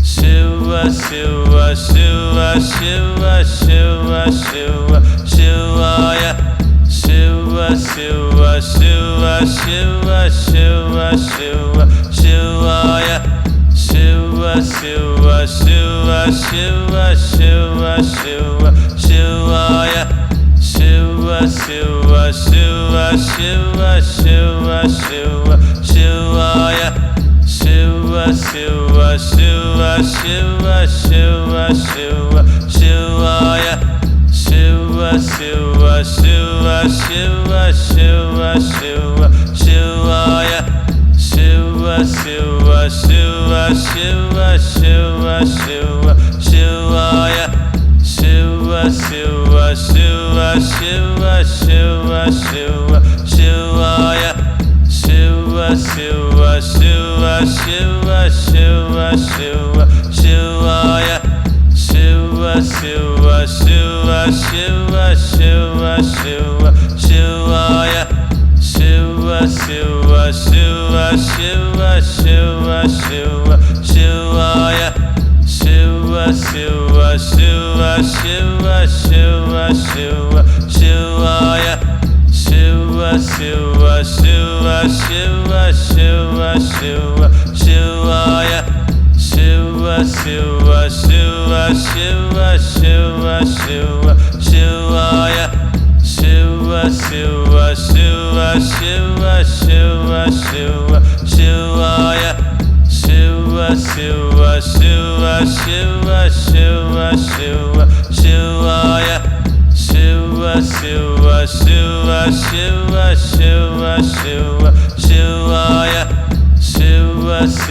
Shiva Shiva Shiva Shiva Shiva Shivaya Shiva Shiva Shiva Shiva Shiva Shiva Shivaya Shiva Shiva Shiva Shiva Shiva Shiva Shivaya Shiva Shiva Shiva Shiva Shiva Shiva Shivaya Shiva Shiva Shiva Shiva Shiva Shiva Shivaya Shiva Shiva Shiva Shiva Shiva Shiva Shivaya Shiva Shiva Shiva Shiva Shiva Shiva Shivaya Shiva Shiva Shiva Shiva Shiva Shiva Shivaya Shiva Shiva Shiva Shiva Shiva Shiva Shivaya Shiva Shiva Shiva Shiva Shiva Shiva Shivaya Shiva Shiva Shiva Shiva Shiva Shiva Shivaya Shiva Shiva Shiva Shiva Shiva Shiva Shivaya Shiva Shiva Shiva Shiva Shiva Shiva Shivaya Shiva Shiva Shiva Shiva Shiva Shiva Shivaya Shiva Shiva Shiva Shiva Shiva Shiva Shivaya Shiva Shiva Shiva Shiva Shiva Shiva Shivaya Shiva Shiva Shiva Shiva Shiva Shiva Shivaya Shiva Shiva Shiva Shiva Shiva Shiva Shivaya Shiva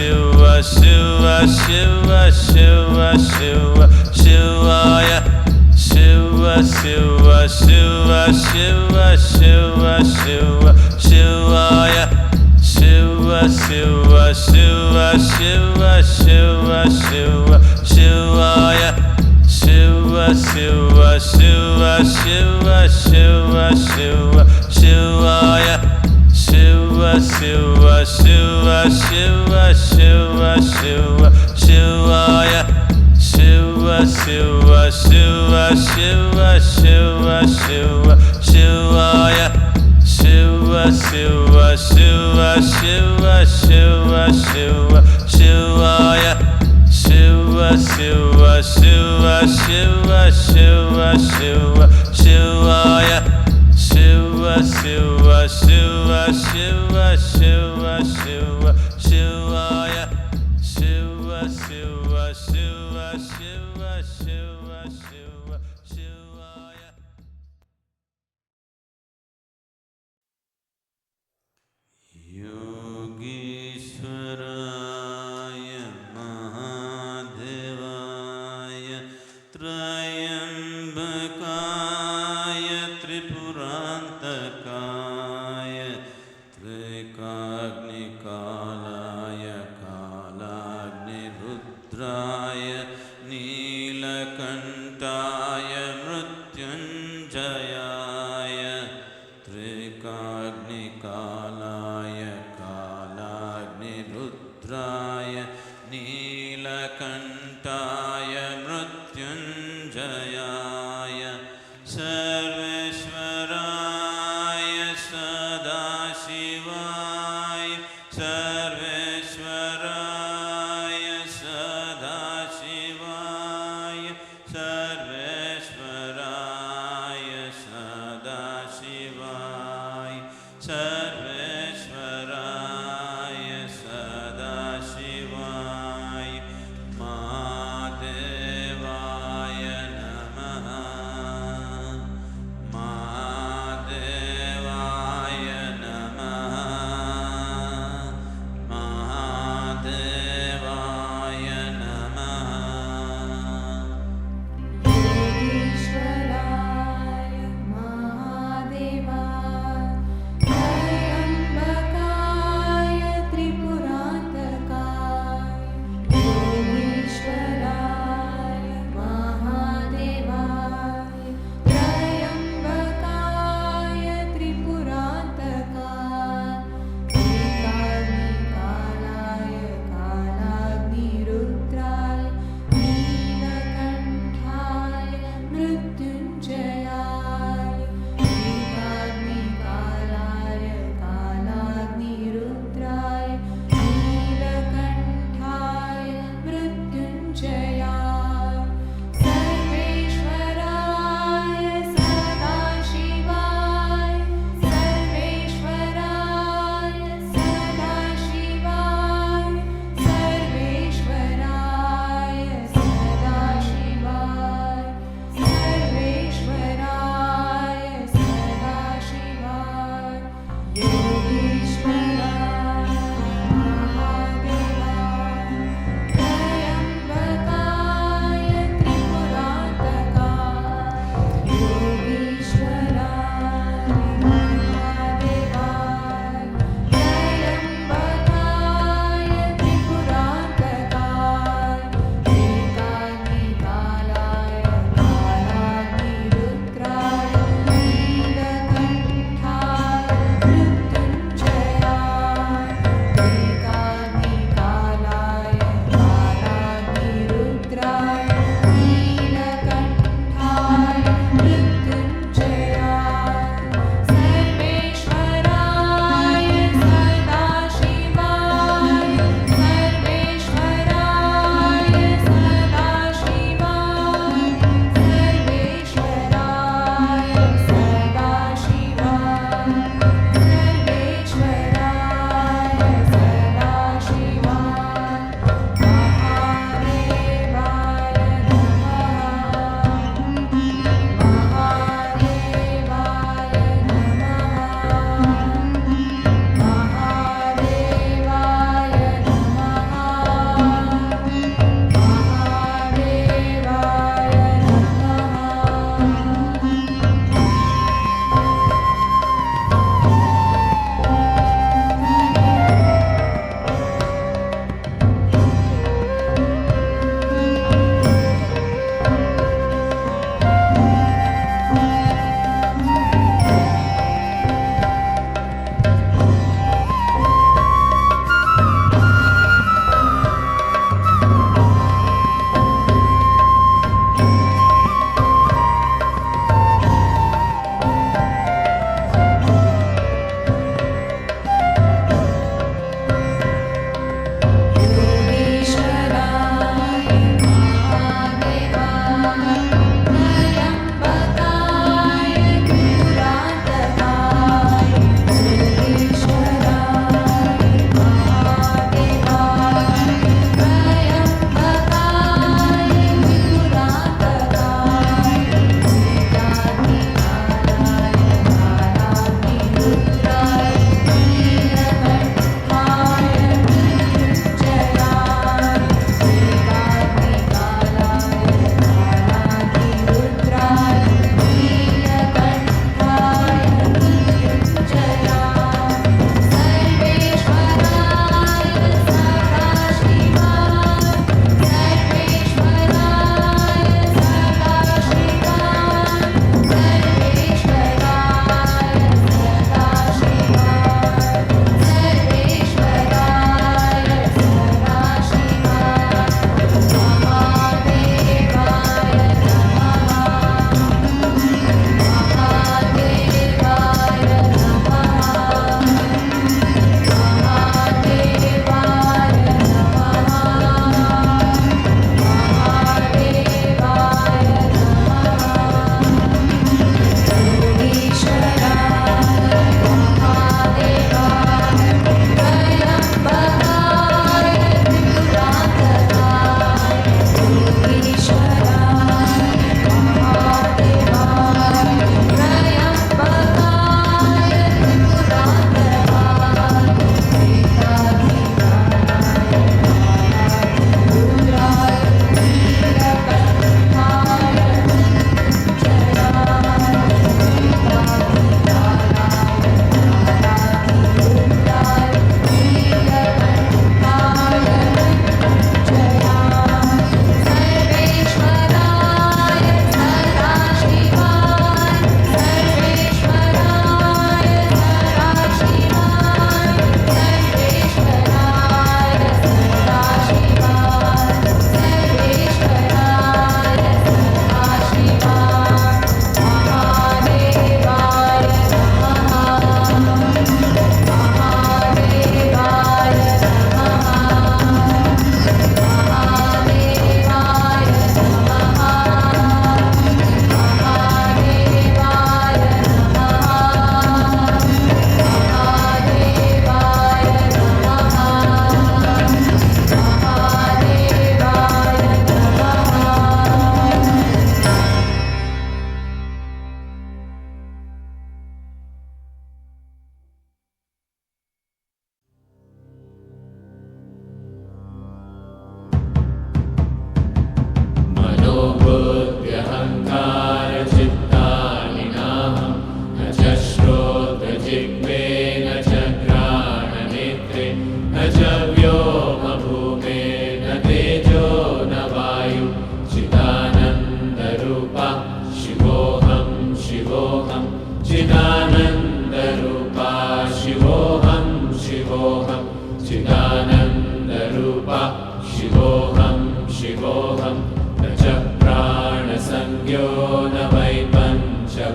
Shiva Shiva Shiva Shiva Shiva Shivaya Shiva Shiva Shiva Shiva Shiva Shiva Shivaya Shiva Shiva Shiva Shiva Shiva Shiva Shivaya Shiva Shiva Shiva Shiva Shiva Shiva Shivaya Shiva Shiva Shiva Shiva Shiva Shiva Shivaya Shiva Shiva Shiva Shiva Shiva Shiva Shivaya Shiva Shiva Shiva Shiva Shiva Shiva Shivaya Shiva Shiva Shiva Shiva Shiva Shiva Shivaya Shiva Shiva Shiva Shiva Shiva Shiva Shivaya Yogeshwaraya Mahadevaya Trayambakaya Tripurantakaya Trikagnikalaya Kalagnirudraya Nilakantaya Mrityunjayaya Trikagnikalaya Kalagnirudraya Nilakantaya Mrityunjayaya Sarveshwaraya Sadashivaya Sarveshwaraya Sadashivaya Sarveshwaraya Sadashivaya Sarveshwaraya Sadashivaya Mahadevaya Namaha Mahadevaya Namaha Mahadevaya Namaha Yogeshwaraya Mahadevaya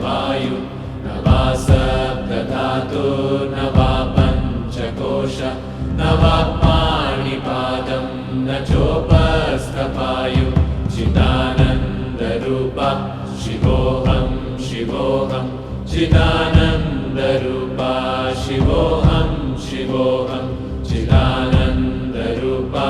वायु न वा सप्तधातु न वा पञ्चकोश न वा पाणिपादं न चोपस्थपायु चिदानन्दरूपा शिवोऽहं शिवोऽहं चिदानन्दरूपा शिवोऽहं शिवोऽहं चिदानन्दरूपा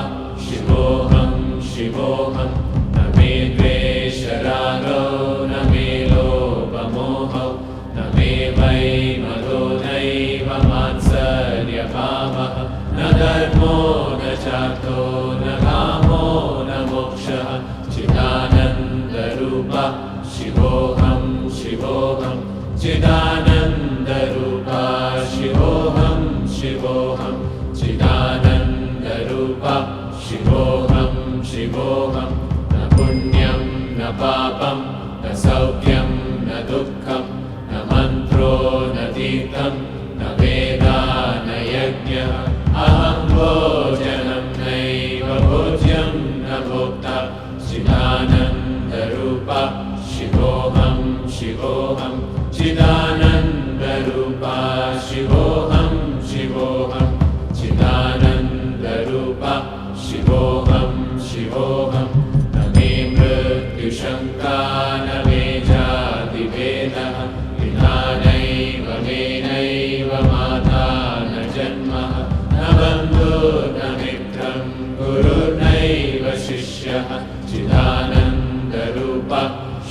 शिवोऽहं शिवोऽहं न मे द्वेषरागौ न मे लोभमोहौ न मे वैमदो नैव मात्सर्यभावः न धर्मो न चार्थो न कामो न मोक्षः चिदानन्दरूपा शिवोऽहं शिवोऽहं चिदानन्दरूपा शिवोऽहं शिवोऽहं चिदानन्दरूपा शिवोऽहं शिवोऽहं न पुण्यं न पापं न सौख्यं न दुःखं न मन्त्रो न तीर्थं न वेदा न यज्ञः अहं भोजनं नैव भोज्यं न भोक्ता चिदानन्दरूपा शिवोऽहं शिवोऽहं चिदानन्दरूपा शिवोऽहं शिवोऽहं चिदानन्दरूपा शिवोऽहं शिवोऽहं न मे मृत्युशङ्का न मे जातिभेदः पिता नैव मे नैव माता न जन्मः न बन्धुर्न मित्रं गुरुर्नैव शिष्यः चिदानन्दरूपा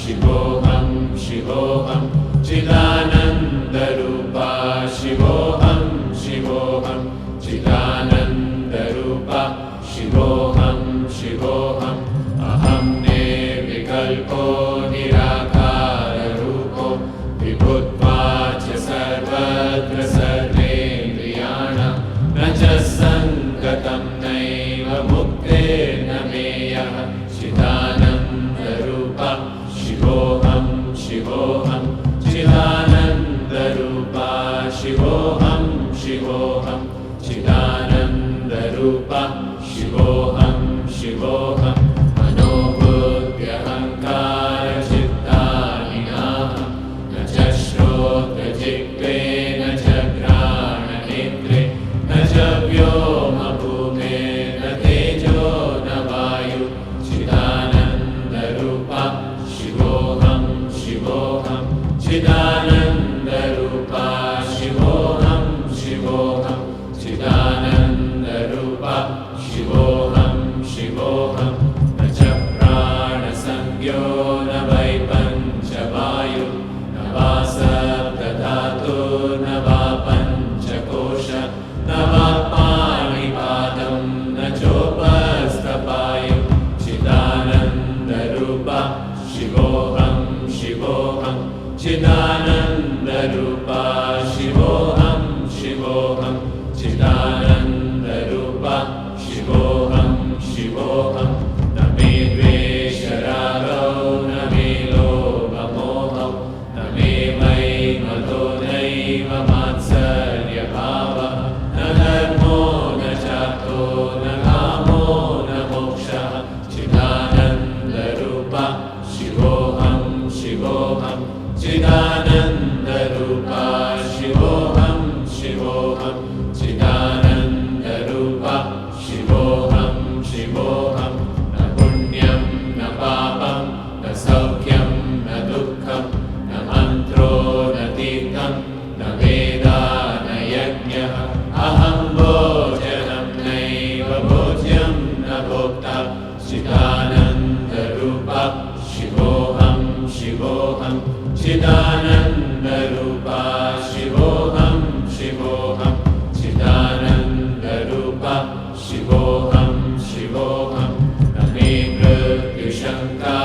शिवोऽहं शिवोऽहं चिदानन्दरूपा शिवोऽहं शिवोऽहं चिदानन्दरूपा शिवोऽहं शिवोऽहं अहं निर्विकल्पो निराकाररूपो विभुत्वाच्च सर्वत्र सर्वेन्द्रियाणां न च सङ्गतं नैव मुक्तिर्न मेयः चिदानन्दरूपा शिवोऽहं शिवोऽहं चिदानन्दरूपा शिवोऽहं शिवोऽहं चिदानन्दरूपा शिवोऽहं शिवोऽहं मनोबुद्ध्यहङ्कारचित्तानि नाहं न च श्रोत्रजिह्वे न च घ्राणनेत्रे न च व्योमभूमे न तेजो न वायु चिदानन्दरूपा शिवोऽहं शिवोऽहं चिदानन्दरूपा शिवोऽहं शिवोऽहं चिदानन्दरूपा शिवोऽहं शिवोऽहं न च प्राणसंज्ञो न वै पञ्चवायु न वा सप्तधातु न वा पञ्चकोश न वा पाणिपादं न चोपस्थपायु चिदानन्दरूपा शिवोऽहं शिवोऽहं चिदानन्दरूपा शिवोऽहं शिवोऽहं चिदानन्दरूपा शिवोऽहं शिवोऽहं न मे द्वेषरागौ न मे लोभमोहौ न मे वैमदो नैव मात्सर्यभावः न धर्मो न चार्थो न कामो न मोक्षः चिदानन्दरूपा शिवोऽहं शिवोऽहं चिदानन्दरूपा शिवोऽहं शिवोऽहं चिदानन्दरूपा शिवोऽहं शिवोऽहं न पुण्यं न पापं न सौख्यं न दुःखं न मन्त्रो न तीर्थं न वेदा न यज्ञः अहं भोजनं नैव भोज्यं न भोक्ता चिदानन्दरूपा शिवोऽहं शिवोऽहं चिदानन्दरूपा शिवोऽहं शिवोऽहं चिदानन्दरूपा शिवोऽहं शिवोऽहं न मे मृत्युशङ्का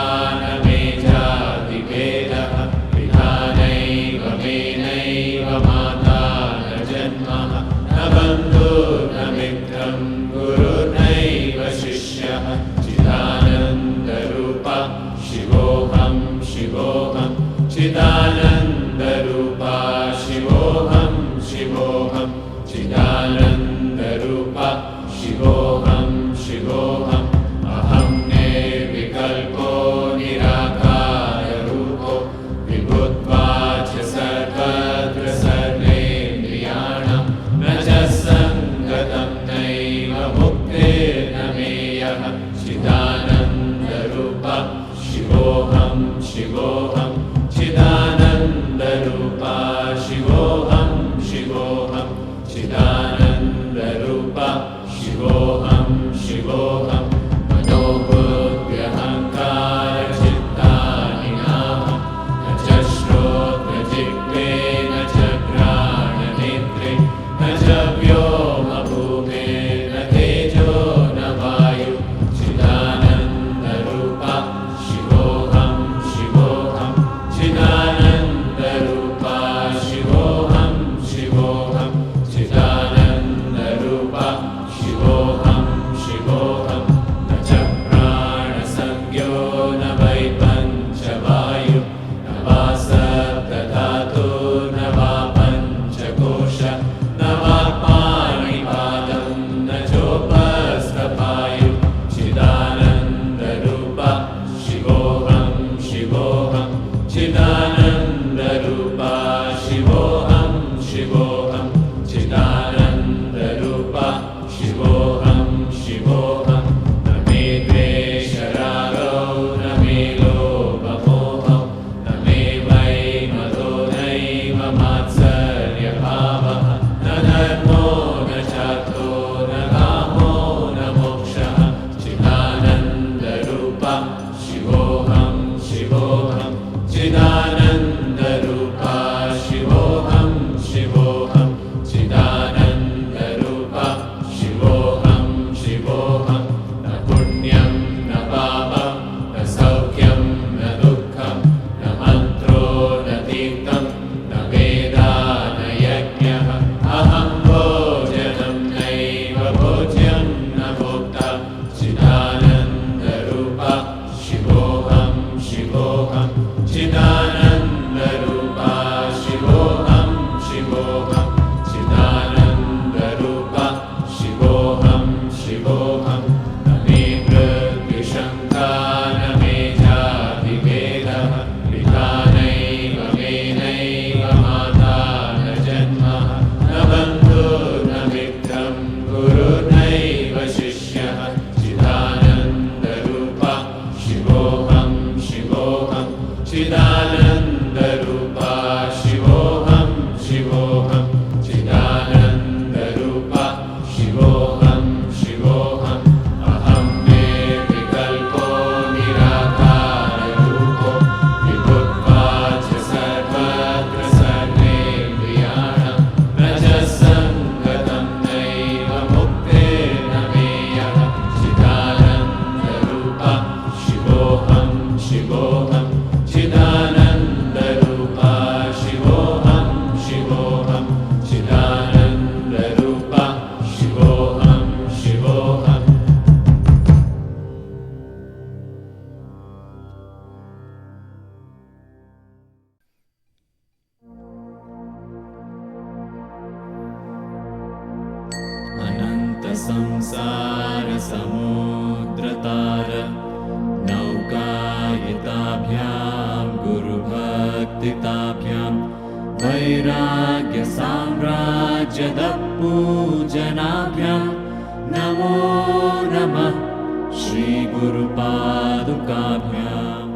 न मे जातिभेदः पिता नैव मे नैव माता न जन्मः न बन्धुर्न मित्रं गुरुर्नैव शिष्यः चिदानन्दरूपा शिवोऽहं शिवोऽहं चिदानन्दरूपा शिवोऽहं शिवोऽहं चिदानन्दरूपा शिवोऽहं शिवोऽहं अहं निर्विकल्पो निराकाररूपो विभुत्वा संसारसमुद्रतार नौकायिताभ्यां गुरुभक्तिताभ्यां वैराग्यसाम्राज्यदपूजनाभ्यां नमो नमः श्रीगुरुपादुकाभ्याम्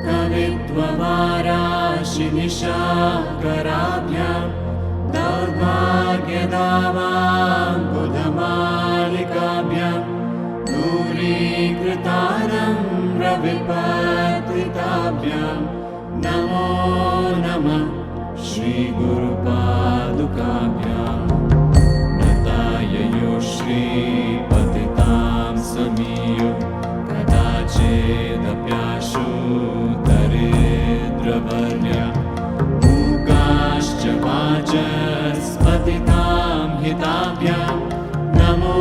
कवित्ववाराशिनिशाकराभ्यां दौर्भाग्यदावाम्बुधमालिकाभ्यां दूरीकृतारम्रविपत्रिताभ्यां नमो नमः श्रीगुरुपादुकाभ्याम् नताययो श्रीपतितां समीयो कदाचिदप्याशु दरिद्रवर्या मूकाश्च वाचस्पतितां हिताभ्यां नमो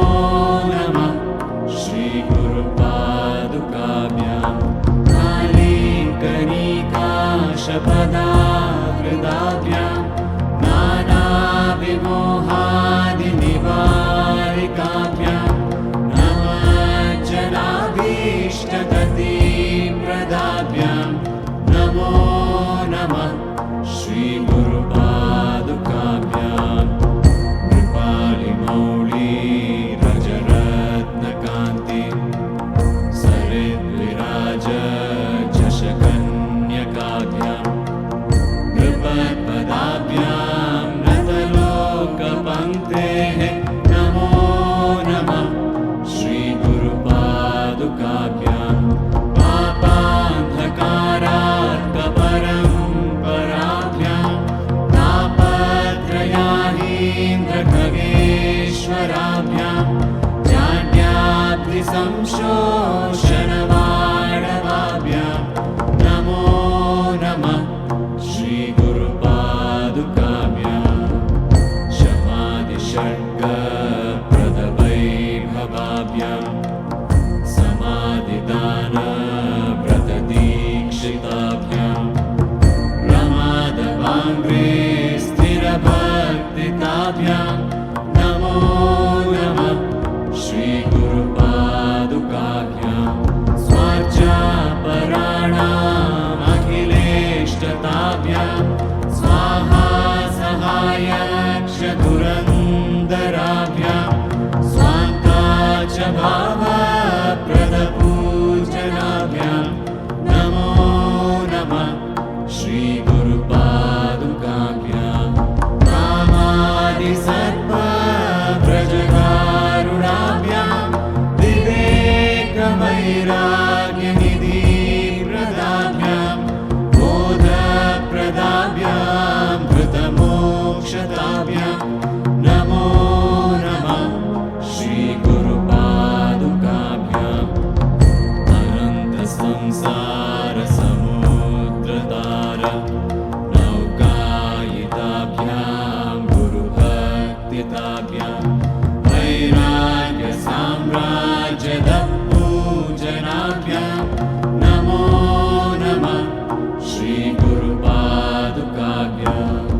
नमः श्रीगुरुपादुकाभ्यां कालीकनिकाशपदाहृदाभ्यां नानाविमोहादिनिवारिकाभ्यां नमज्जनाभीष्टगतिप्रदाभ्यां नमो नमः श्रीगुरुपादुकाभ्याम् कृपालिमौली रजरत्नकान्ति सरिद्विराज झषकन्यकाभ्यां नृपत्पदाभ्यां नतलोकपङ्क्तेः नमो नमः श्रीगुरुपादुकाभ्यां पापान्धकारार्कपरम्पराभ्यां तापत्रयाहीन्द्रखगेश्वराभ्यां जाड्याब्धिसंशोषणवाणवाभ्यां नमो नमः श्रीगुरुपादुकाभ्याम् शमादिषड्गप्रदवैभवाभ्यां समाधिदानव्रतदीक्षिताभ्यां प्रमादवाङ्ग्रे स्थिरभक्तिताभ्यां नमो नमः श्रीगुरुपादुकाभ्यां स्वार्चापराणामखिलेष्टताभ्यां स्वाहा सहायक्षधुरन्दराभ्यां स्वान्ता च भावप्रदपूजनाभ्यां नमो नमः श्रीगुरुपादुकाभ्यां कामादिसर्पव्रजकारुणाभ्यां विवेकवैराग्यनिधिप्रदाभ्यां बोधप्रदाभ्यां धृतमोक्षताभ्यां नमो नमः श्रीगुरुपादुकाभ्याम् अनन्तसंसारसमुद्रतार नौकायिताभ्यां गुरुभक्तिताभ्यां वैराग्यसाम्राज्यदपूजनाभ्यां नमो नमः श्रीगुरुपादुकाभ्याम्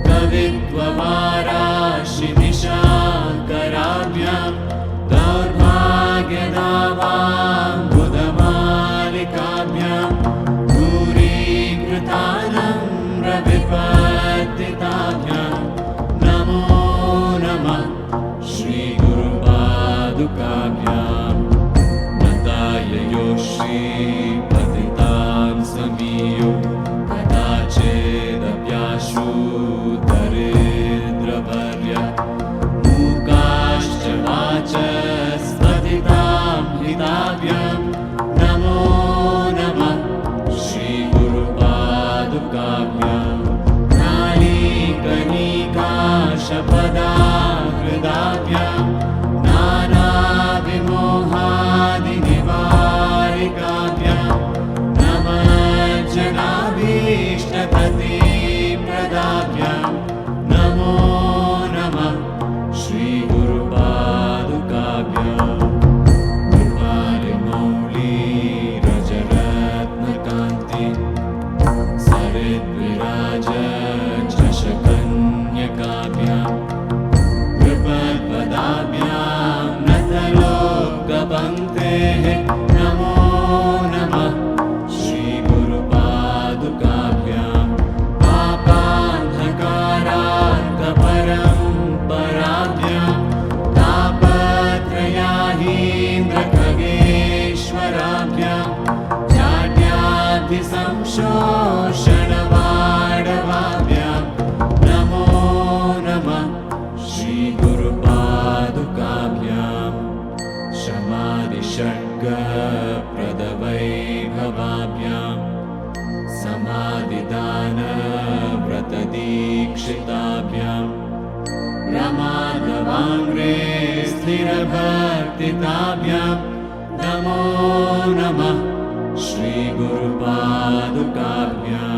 कवित्ववाराशिनिशाकराभ्यां दौर्भाग्यदावाम्बुधमालिकाभ्यां दूरीकृतारम्रविपत्तिताभ्यां नमो नमः श्रीगुरुपादुकाभ्याम् नताययो श्रीपतितां समीयो कदाचिदप्याशु दरिद्रवर्या मूकाश्च वाचस्पतितां हिताभ्यां नमो नमः श्रीगुरुपादुकाभ्यां कालीकनिकाशपदाहृदाभ्यां नानाविमोहादिनिवारिकाभ्यां नमज्जनाभीष्टगतिप्रदाभ्यां नमो नमः श्रीगुरुपादुकाभ्याम् कृपालिमौली रजरत्नकान्ति सरिद्विराज झषकन्यकाभ्यां कृपत्पदा पादवाङ्ग्रे स्थिरभक्तिताभ्यां नमो नमः श्रीगुरुपादुकाभ्यां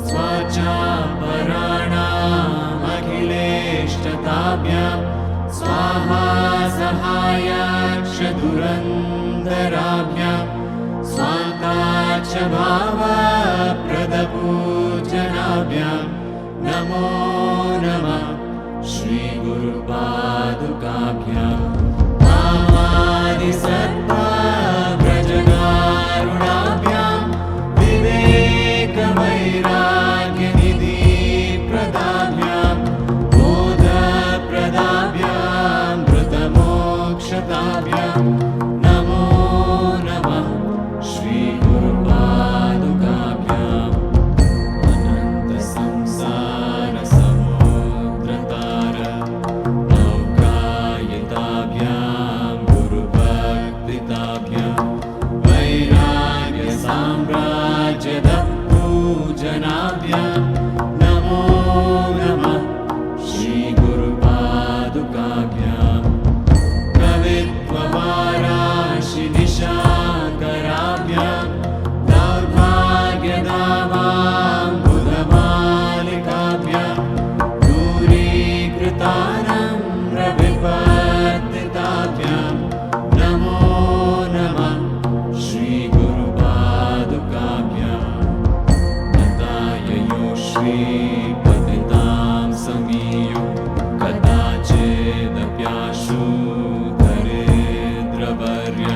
स्वाचापराणामखिलेष्टताभ्यां स्वाहा सहायाक्षधुरन्धराभ्यां स्वान्ताच्च भावप्रदपूजनाभ्यां नमो नमः श्रीगुरुपादुकाभ्यां नामादिसत्त्वव्रजगारुणाभ्यां विवेकवैराग्यनिधिप्रदाभ्यां बोधप्रदाभ्यां मृतमोक्षताभ्यां नमो नमः श्रीगुरुपादुकाभ्याम् अनन्तसंसारसमुद्रतार नौकायिताभ्यां गुरुभक्तिताभ्यां वैराग्यसाम्राज्यदपूजनाभ्यां नमो नमः श्रीगुरुपादुकाभ्यां कवित्ववाराशिनिशाकराभ्यां दौर्भाग्यदावां बुधमालिकाभ्यां दूरीकृतानम्रविपत्तिताभ्यां नमो नमः श्रीगुरुपादुकाभ्यां नताययो श्रीपतितां समीयो कदाचिदप्याशु दरिद्रवर्य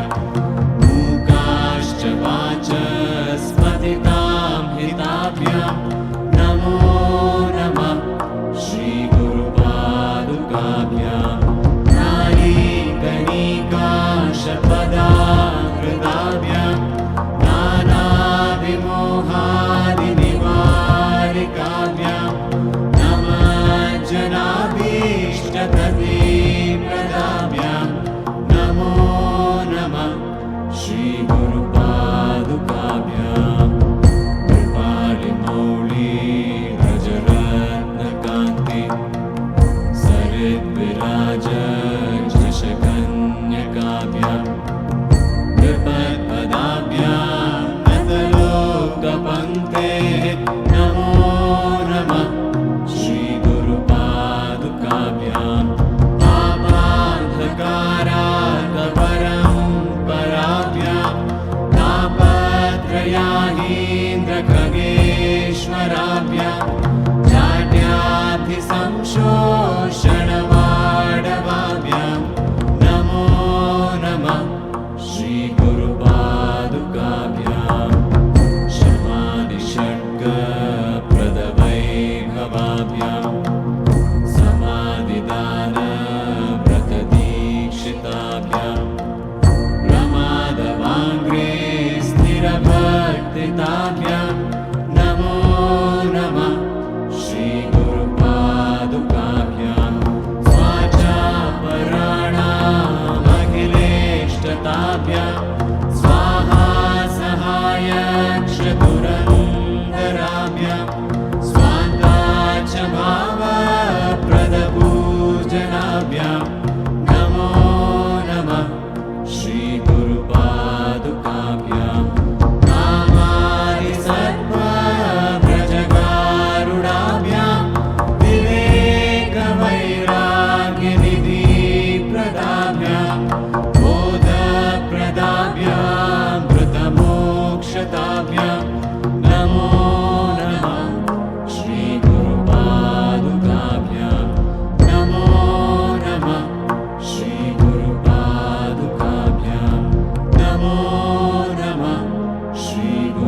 मूकाश्च वाचस्पतितां हिताभ्यां नमो नमः श्रीगुरुपादुकाभ्यां नारीकणिकाशपदाकृताभ्यां नानाविमोहादिनिवारिकाभ्यां नमज्जनाभीष्टततिप्रदाभ्यां नमो नमः श्रीगुरुपादुकाभ्यां कृपालिमौलिरजरत्नकान्ति सरिद्विराजशकन्यकाभ्यां कृपत्पदाभ्यां नतलोकपङ्क्तेः नमो नमः श्रीगुरुपादुकाभ्यां पापान्धकारार्कपरम्पराभ्यां तापत्रयाहीन्द्रखगेश्वराभ्यां जाड्याधिसंशोषणवाडवाभ्यां नमो नमः श्रीगुरुपादुकाभ्यां शमादिषड्गप्रदवैभवाभ्यां समाधिदानव्रतदीक्षिताभ्यां प्रमादवाङ्ग्रे स्थिरभक्तिताभ्यां नमो नमः श्रीगुरुपादुकाभ्यां स्वाचापराणामखिलेष्टताभ्यां स्वाहा सहायक्षधुरन्धराभ्यां स्वान्ताच्च भावप्रदपूजनाभ्यां नमो नमः श्रीगुरुपादुकाभ्यां नामादिसत्त्वव्रजगारुणाभ्यां विवेकवैराग्यनिधिप्रदाभ्यां बोधप्रदाभ्यां मृतमोक्षताभ्यां नमो नमः श्रीगुरुपादुकाभ्यां नमो नमः श्रीगुरुपादुकाभ्यां नमो नमः श्रीगुरुपादुकाभ्यां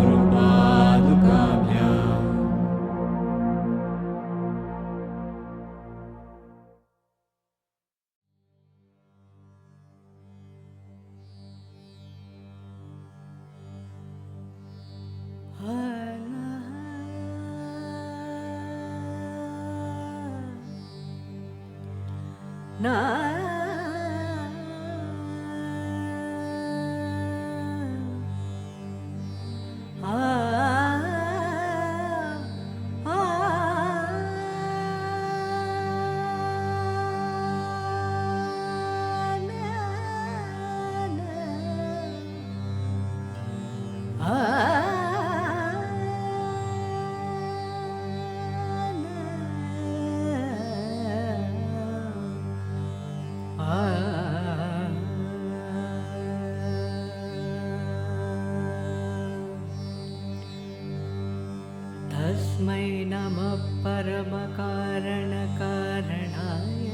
तस्मै नमः परमकारणकारणाय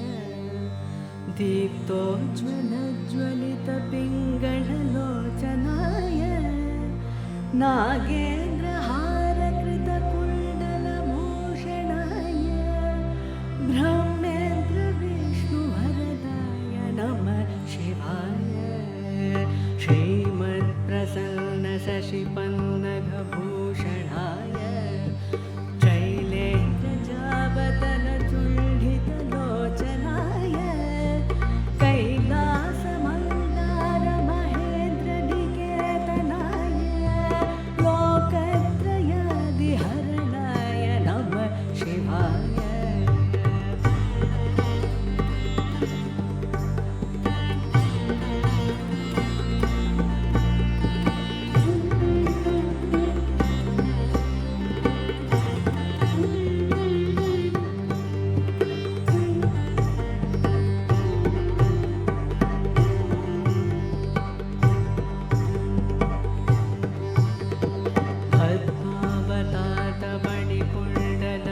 दीप्तोज्ज्वलज्वलितपिङ्गळलोचनाय नागेन्द्रहारकृतकुण्डलभूषणाय ब्रह्मेन्द्रविष्णुवरदाय नमः शिवाय श्रीमत्प्रसन्नशशिपन्नगभूषणाय शैलेन्द्रजावतनचुल्लितलोचनाय कैलासमन्दारमहेन्द्रनिकेतनाय लोकत्रयादिहरणाय नमः शिवाय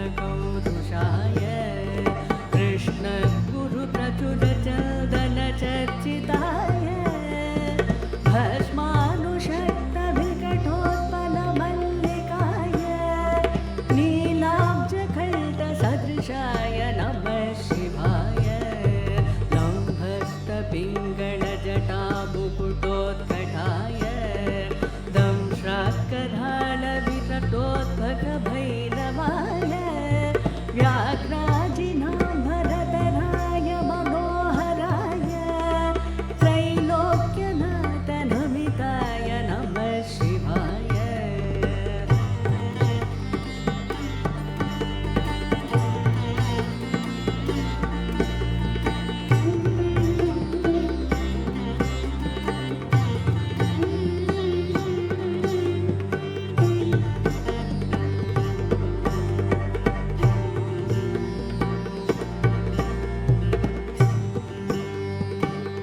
पद्मावतातमणिकुण्डलगौरुषाय कृष्णगुरुप्रचुरचन्दनचर्चिताय भस्मानुषक्तविकटोत्पलमल्लिकाय नीलाब्जकल्टसदृशाय नमः शिवाय लम्भस्तपिङ्गळजटामुकुटोत्कटाय दंश्राकरालवितटोद्भगभैरवाय व्याघ्राजिनाम्बरधराय मनोहराय त्रैलोक्यनाथनमिताय नमः शिवाय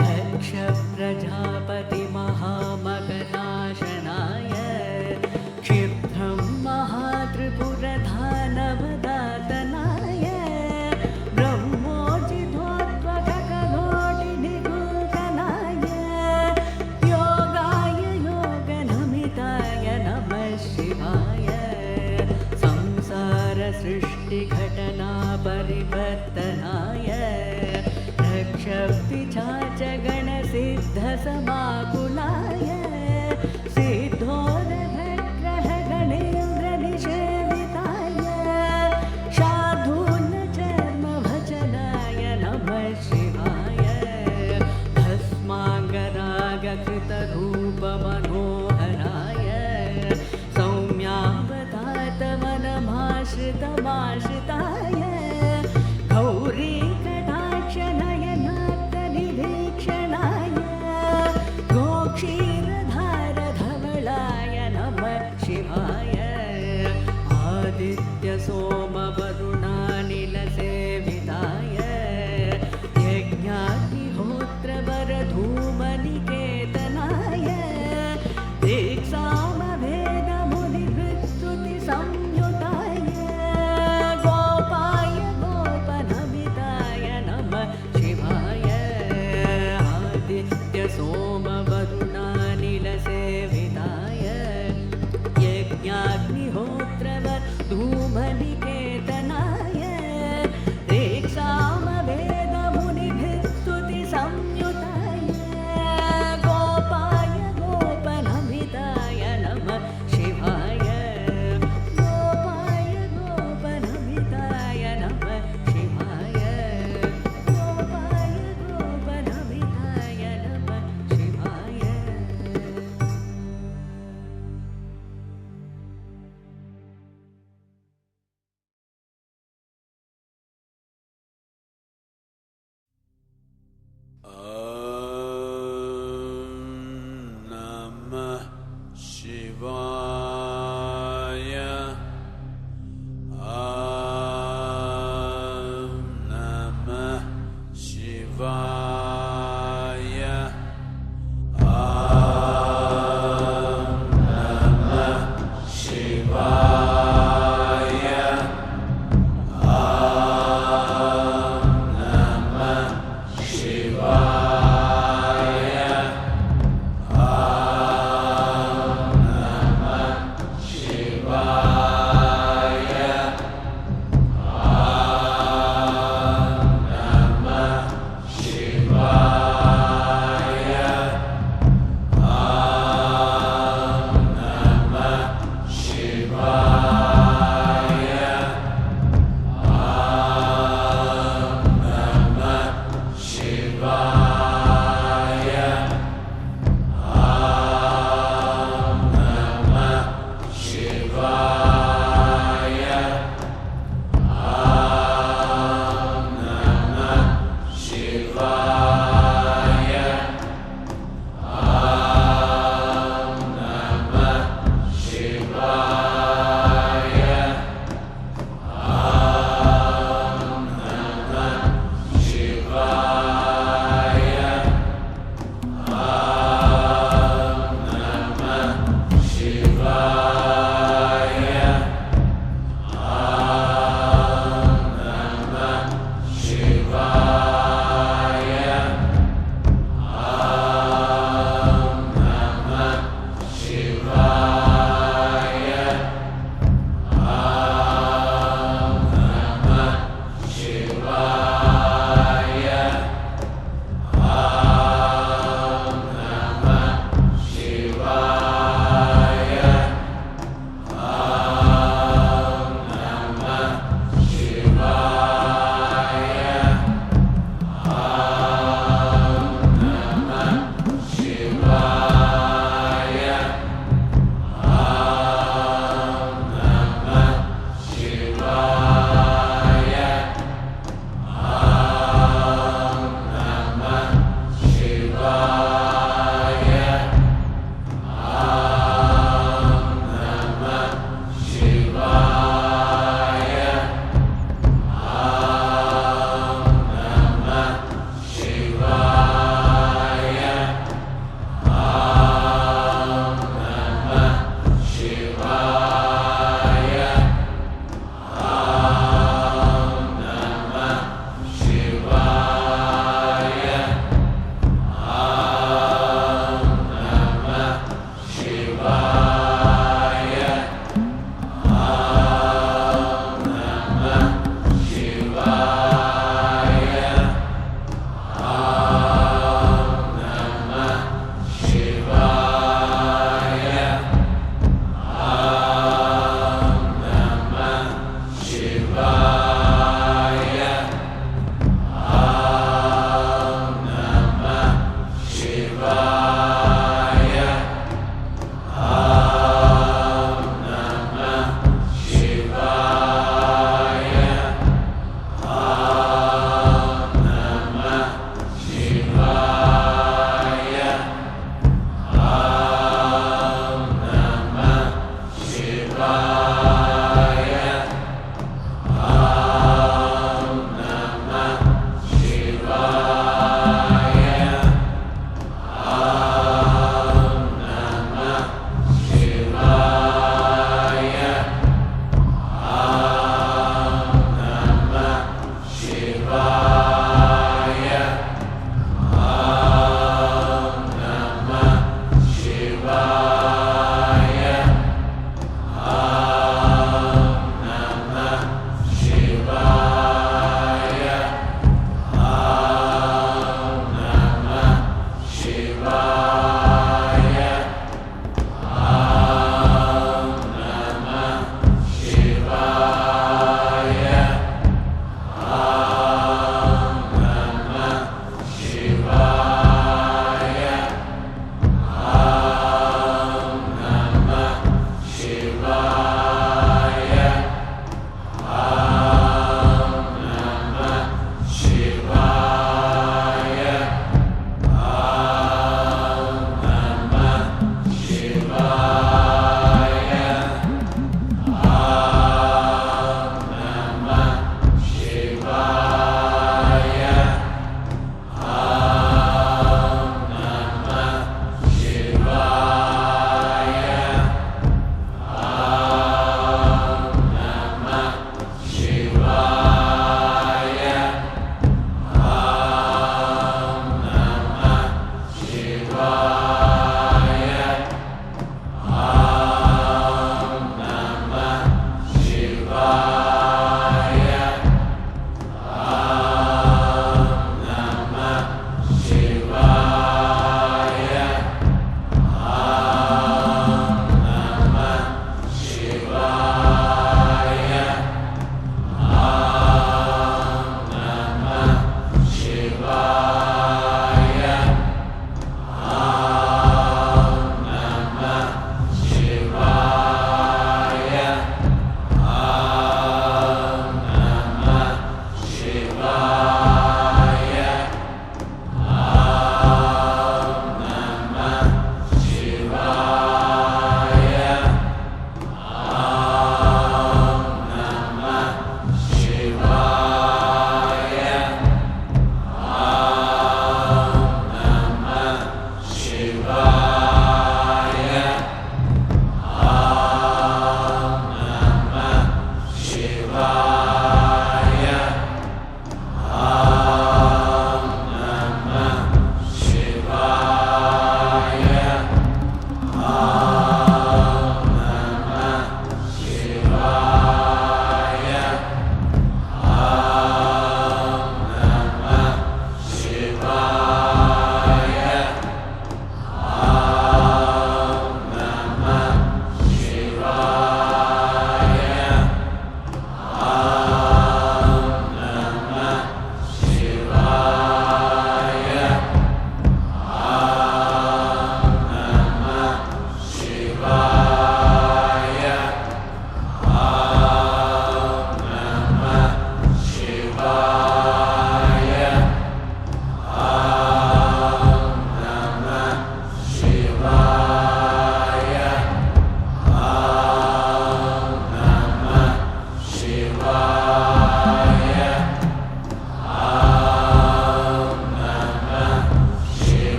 दक्ष प्रजापति महामगनाशनाय क्षिप्रं महात्रिपुरधानवदातनाय ब्रह्मोर्जितोद्भगकलोटिनिगूतनाय योगाय योगनमिताय नमः शिवाय संसारसृष्टिघटना परिवर्तनाय रक्षपिशाचगणसिद्धसमाकुलाय सिद्धोरभग्रहगणेन्द्रनिषेविताय शार्दूलचर्मभजनाय नमः शिवाय भस्माङ्गरागकृतरूपमनोहराय सौम्यावतातवनमाश्रितमाश्रिताय गौरीकटाक्षनयनात्तनिरीक्षणाय गोक्षीरधारधवलाय नमः शिवाय आदित्यसोमवरुणानिलसेविताय यज्ञाग्निहोत्रवरधूमनिकेतनाय दीक्षामभेदमुनिवृत्स्तुतिसंयुताय गोपाय गोपनमिताय नमः शिवाय आदित्यसोमवरुणानिलसेविताय यज्ञाग्निहोत्रवधूमनिकेतनाय दीक्षामभेदमुनिभिस्तुतिसंयुताय गोपाय गोपनमिताय नमः शिवाय गोपाय गोपनमिताय नमः शिवाय गोपाय गोपनमिताय नमः शिवाय Namah Shivaya. Namah Shivaya. Namah Shivaya.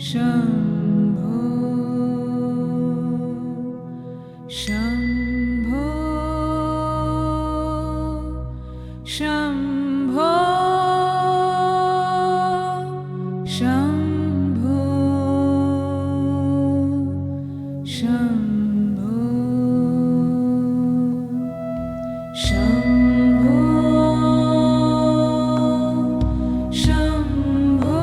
Shambho Shambho Shambho Shambho Shambho Shambho Shambho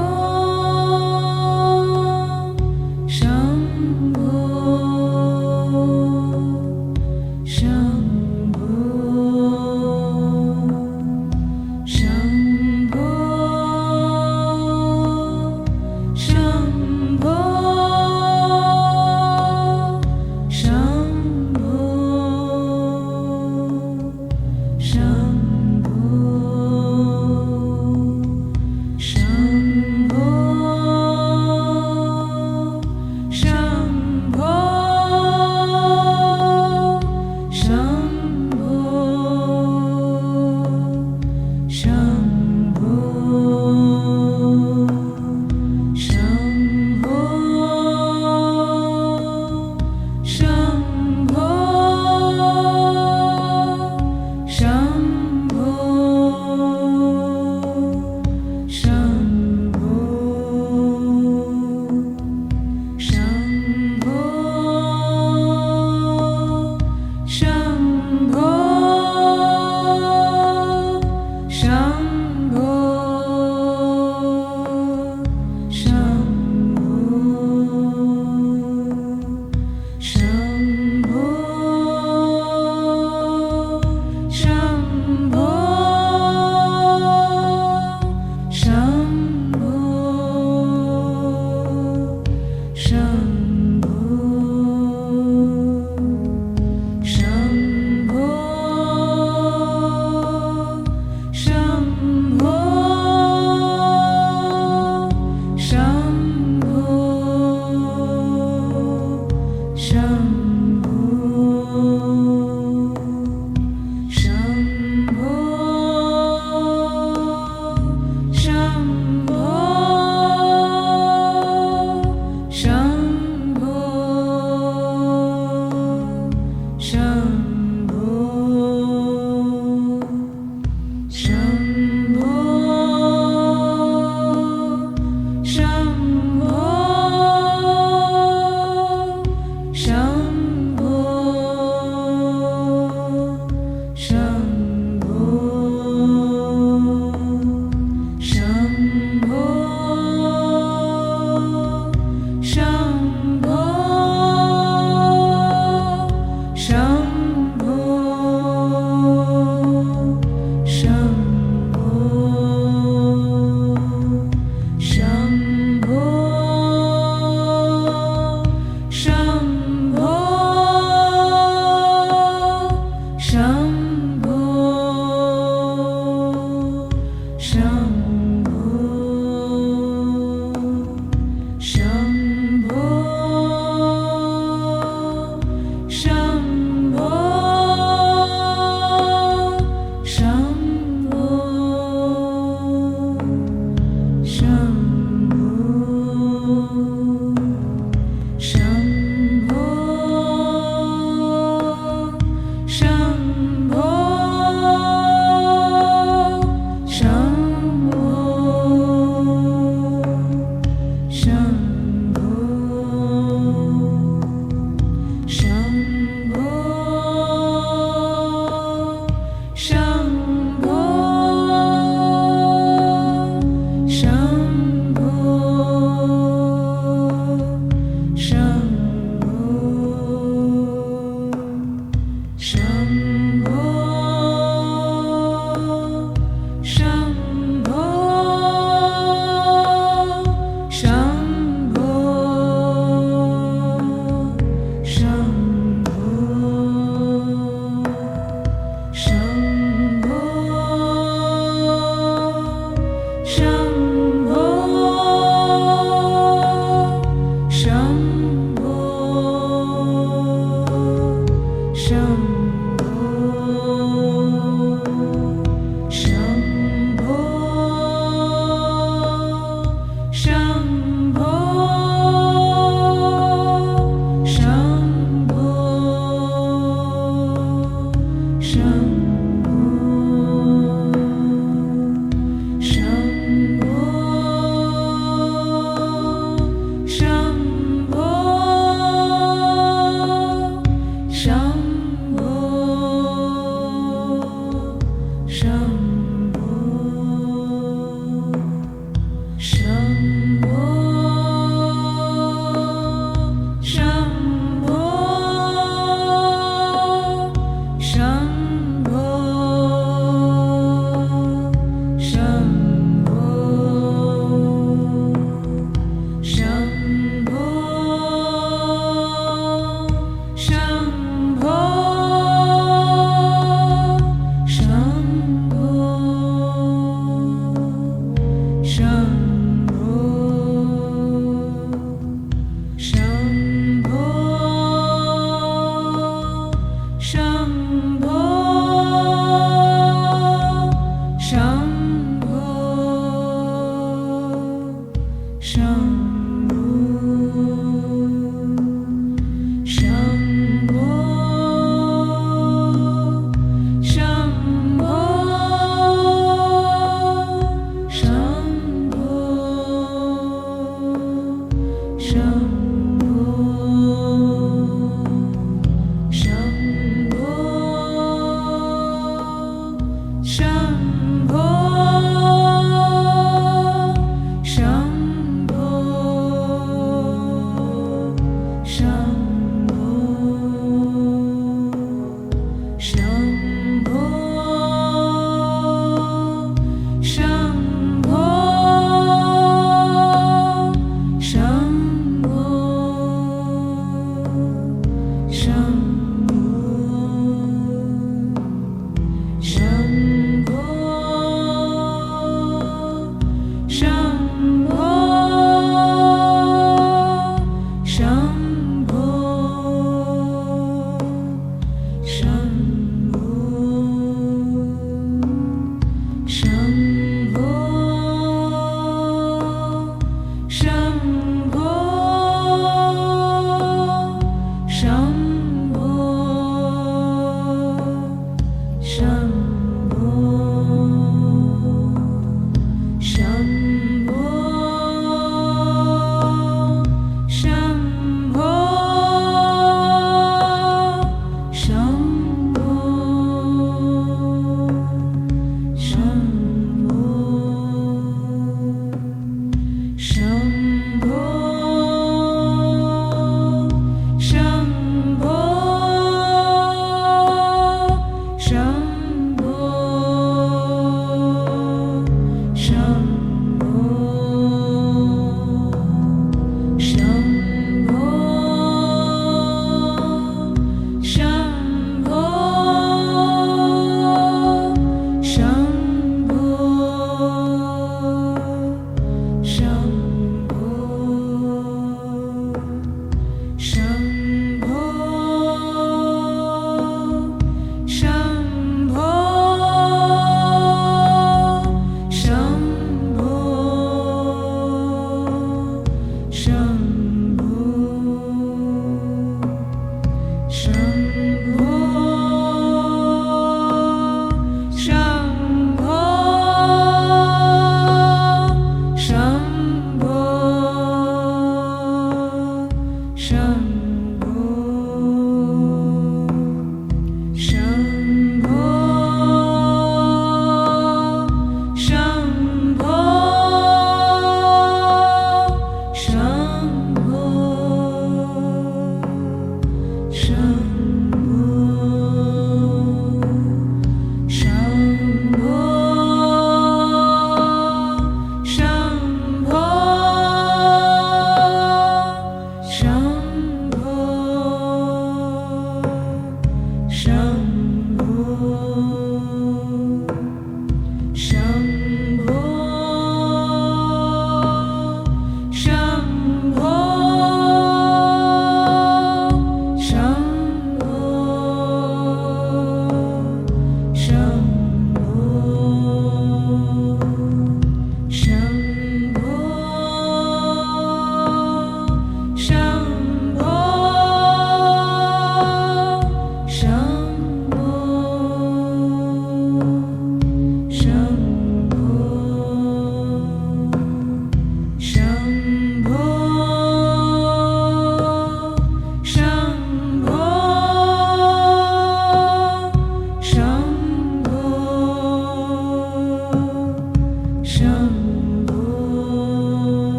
Shambho Shambho Shambho Shambho Shambho Shambho Shambho Shambho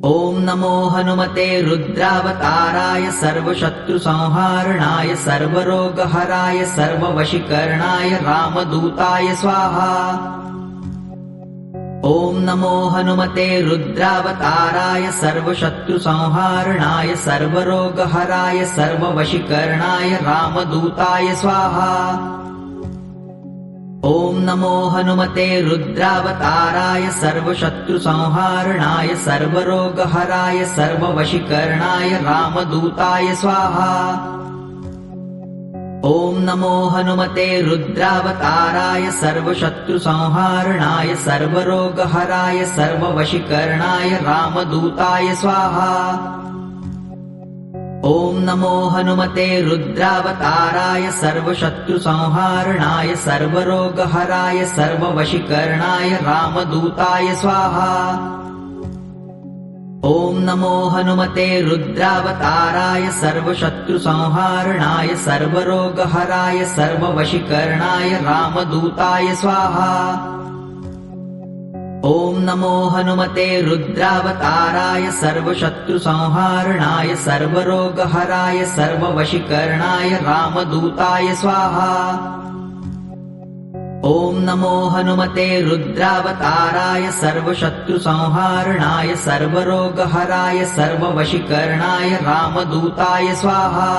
ॐ नमो हनुमते रुद्रावताराय सर्वशत्रुसंहारणाय सर्वरोगहराय सर्ववशीकरणाय रामदूताय स्वाहा। ॐ नमो हनुमते रुद्रावताराय सर्वशत्रुसंहारणाय सर्वरोगहराय सर्ववशीकरणाय रामदूताय स्वाहा। ॐ नमो हनुमते रुद्रावताराय सर्वशत्रुसंहारणाय सर्वरोगहराय सर्ववशीकरणाय रामदूताय स्वाहा। ॐ नमो हनुमते रुद्रावताराय सर्वशत्रुसंहारणाय सर्वरोगहराय सर्ववशीकरणाय रामदूताय स्वाहा। ॐ नमो हनुमते रुद्रावताराय सर्वशत्रुसंहारणाय सर्वरोगहराय सर्ववशीकरणाय रामदूताय स्वाहा। ॐ नमो हनुमते रुद्रावताराय सर्वशत्रुसंहारणाय सर्वरोगहराय सर्ववशीकरणाय रामदूताय स्वाहा। ॐ नमो हनुमते रुद्रावताराय सर्वशत्रुसंहारणाय सर्वरोगहराय सर्ववशीकरणाय रामदूताय स्वाहा। ॐ नमो हनुमते रुद्रावताराय सर्वशत्रुसंहारणाय सर्वरोगहराय सर्ववशीकरणाय रामदूताय स्वाहा।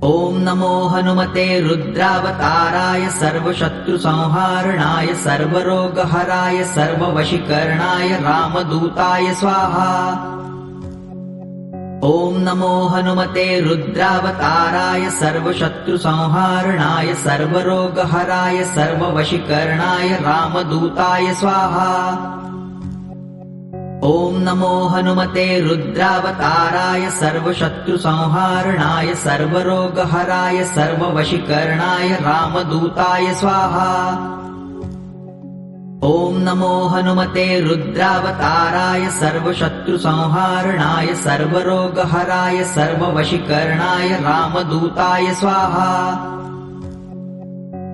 ॐ नमो हनुमते रुद्रावताराय सर्वशत्रुसंहारणाय सर्वरोगहराय सर्ववशीकरणाय रामदूताय स्वाहा। ॐ नमो हनुमते रुद्रावताराय सर्वशत्रुसंहारणाय सर्वरोगहराय सर्ववशीकरणाय रामदूताय स्वाहा। ॐ नमो हनुमते रुद्रावताराय सर्वशत्रुसंहारणाय सर्वरोगहराय सर्ववशीकरणाय रामदूताय स्वाहा। ॐ नमो हनुमते रुद्रावताराय सर्वशत्रुसंहारणाय सर्वरोगहराय सर्ववशीकरणाय रामदूताय स्वाहा।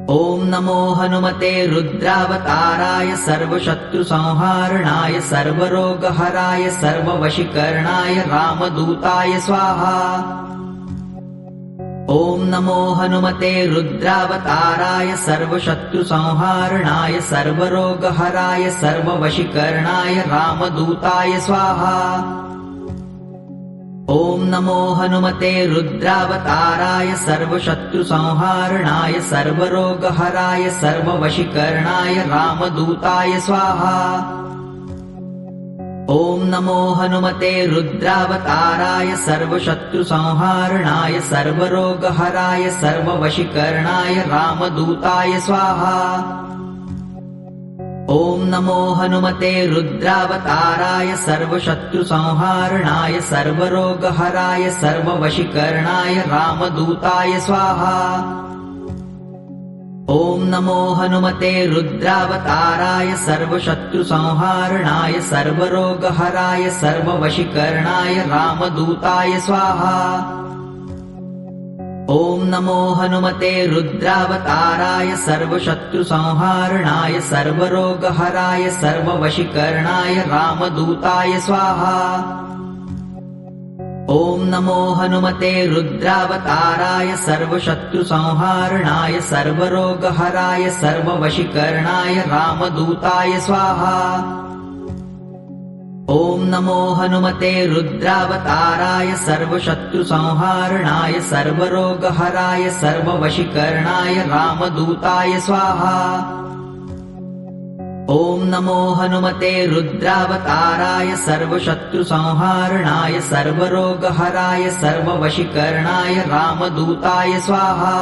ॐ नमो हनुमते रुद्रावताराय सर्वशत्रुसंहारणाय सर्वरोगहराय सर्ववशीकरणाय रामदूताय स्वाहा। ॐ नमो हनुमते रुद्रावताराय सर्वशत्रुसंहारणाय सर्वरोगहराय सर्ववशीकरणाय रामदूताय स्वाहा। ॐ नमो हनुमते रुद्रावताराय सर्वशत्रुसंहारणाय सर्वरोगहराय सर्ववशीकरणाय रामदूताय स्वाहा। ॐ नमो हनुमते रुद्रावताराय सर्वशत्रुसंहारणाय सर्वरोगहराय सर्ववशीकरणाय रामदूताय स्वाहा। ॐ नमो हनुमते रुद्रावताराय सर्वशत्रुसंहारणाय सर्वरोगहराय सर्ववशीकरणाय रामदूताय स्वाहा। ॐ नमो हनुमते रुद्रावताराय सर्वशत्रुसंहारणाय सर्वरोगहराय सर्ववशीकरणाय रामदूताय स्वाहा। ॐ नमो हनुमते रुद्रावताराय सर्वशत्रुसंहारणाय सर्वरोगहराय सर्ववशीकरणाय रामदूताय स्वाहा। ॐ नमो हनुमते रुद्रावताराय सर्वशत्रुसंहारणाय सर्वरोगहराय सर्ववशीकरणाय रामदूताय स्वाहा। ॐ नमो हनुमते रुद्रावताराय सर्वशत्रुसंहारणाय सर्वरोगहराय सर्ववशीकरणाय रामदूताय स्वाहा। ॐ नमो हनुमते रुद्रावताराय सर्वशत्रुसंहारणाय सर्वरोगहराय सर्ववशीकरणाय रामदूताय स्वाहा।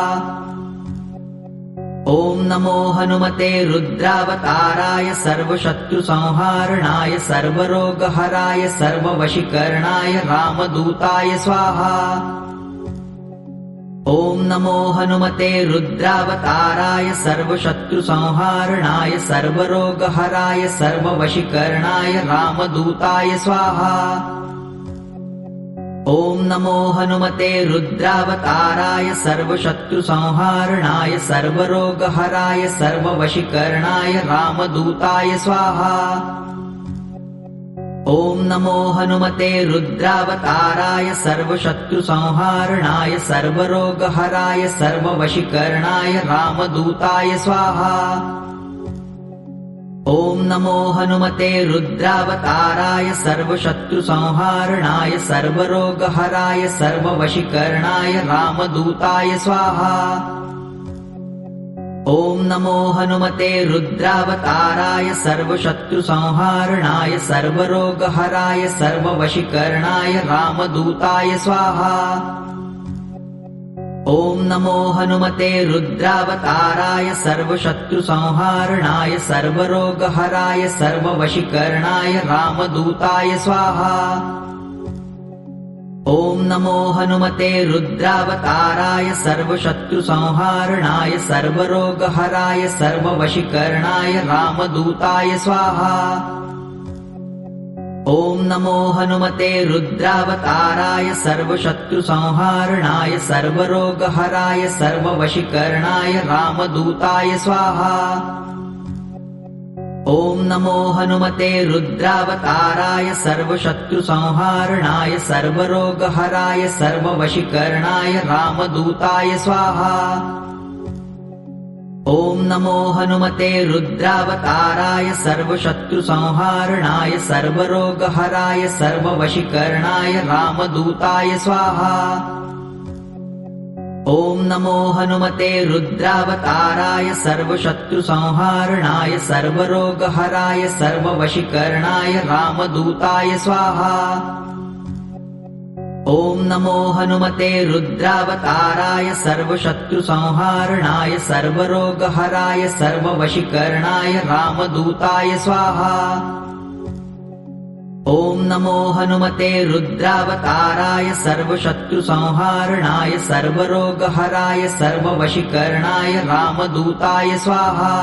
ॐ नमो हनुमते रुद्रावताराय सर्वशत्रुसंहारणाय सर्वरोगहराय सर्ववशीकरणाय रामदूताय स्वाहा। ॐ नमो हनुमते रुद्रावताराय सर्वशत्रुसंहारणाय सर्वरोगहराय सर्ववशीकरणाय रामदूताय स्वाहा। ॐ नमो हनुमते रुद्रावताराय सर्वशत्रुसंहारणाय सर्वरोगहराय सर्ववशीकरणाय रामदूताय स्वाहा। ॐ नमो हनुमते रुद्रावताराय सर्वशत्रुसंहारणाय सर्वरोगहराय सर्ववशीकरणाय रामदूताय स्वाहा। ॐ नमो हनुमते रुद्रावताराय सर्वशत्रुसंहारणाय सर्वरोगहराय सर्ववशीकरणाय रामदूताय स्वाहा। ॐ नमो हनुमते रुद्रावताराय सर्वशत्रुसंहारणाय सर्वरोगहराय सर्ववशीकरणाय रामदूताय स्वाहा। ॐ नमो हनुमते रुद्रावताराय सर्वशत्रुसंहारणाय सर्वरोगहराय सर्ववशीकरणाय रामदूताय स्वाहा। ॐ नमो हनुमते रुद्रावताराय सर्वशत्रुसंहारणाय सर्वरोगहराय सर्ववशीकरणाय रामदूताय स्वाहा। ॐ नमो हनुमते रुद्रावताराय सर्वशत्रुसंहारणाय सर्वरोगहराय सर्ववशीकरणाय रामदूताय स्वाहा। ॐ नमो हनुमते रुद्रावताराय सर्वशत्रुसंहारणाय सर्वरोगहराय सर्ववशीकरणाय रामदूताय स्वाहा। ॐ नमो हनुमते रुद्रावताराय सर्वशत्रुसंहारणाय सर्वरोगहराय सर्ववशीकरणाय रामदूताय स्वाहा। ॐ नमो हनुमते रुद्रावताराय सर्वशत्रुसंहारणाय सर्वरोगहराय सर्ववशीकरणाय रामदूताय स्वाहा। ॐ नमो हनुमते रुद्रावताराय सर्वशत्रुसंहारणाय सर्वरोगहराय सर्ववशीकरणाय रामदूताय स्वाहा। ॐ नमो हनुमते रुद्रावताराय सर्वशत्रुसंहारणाय सर्वरोगहराय सर्ववशीकरणाय रामदूताय स्वाहा।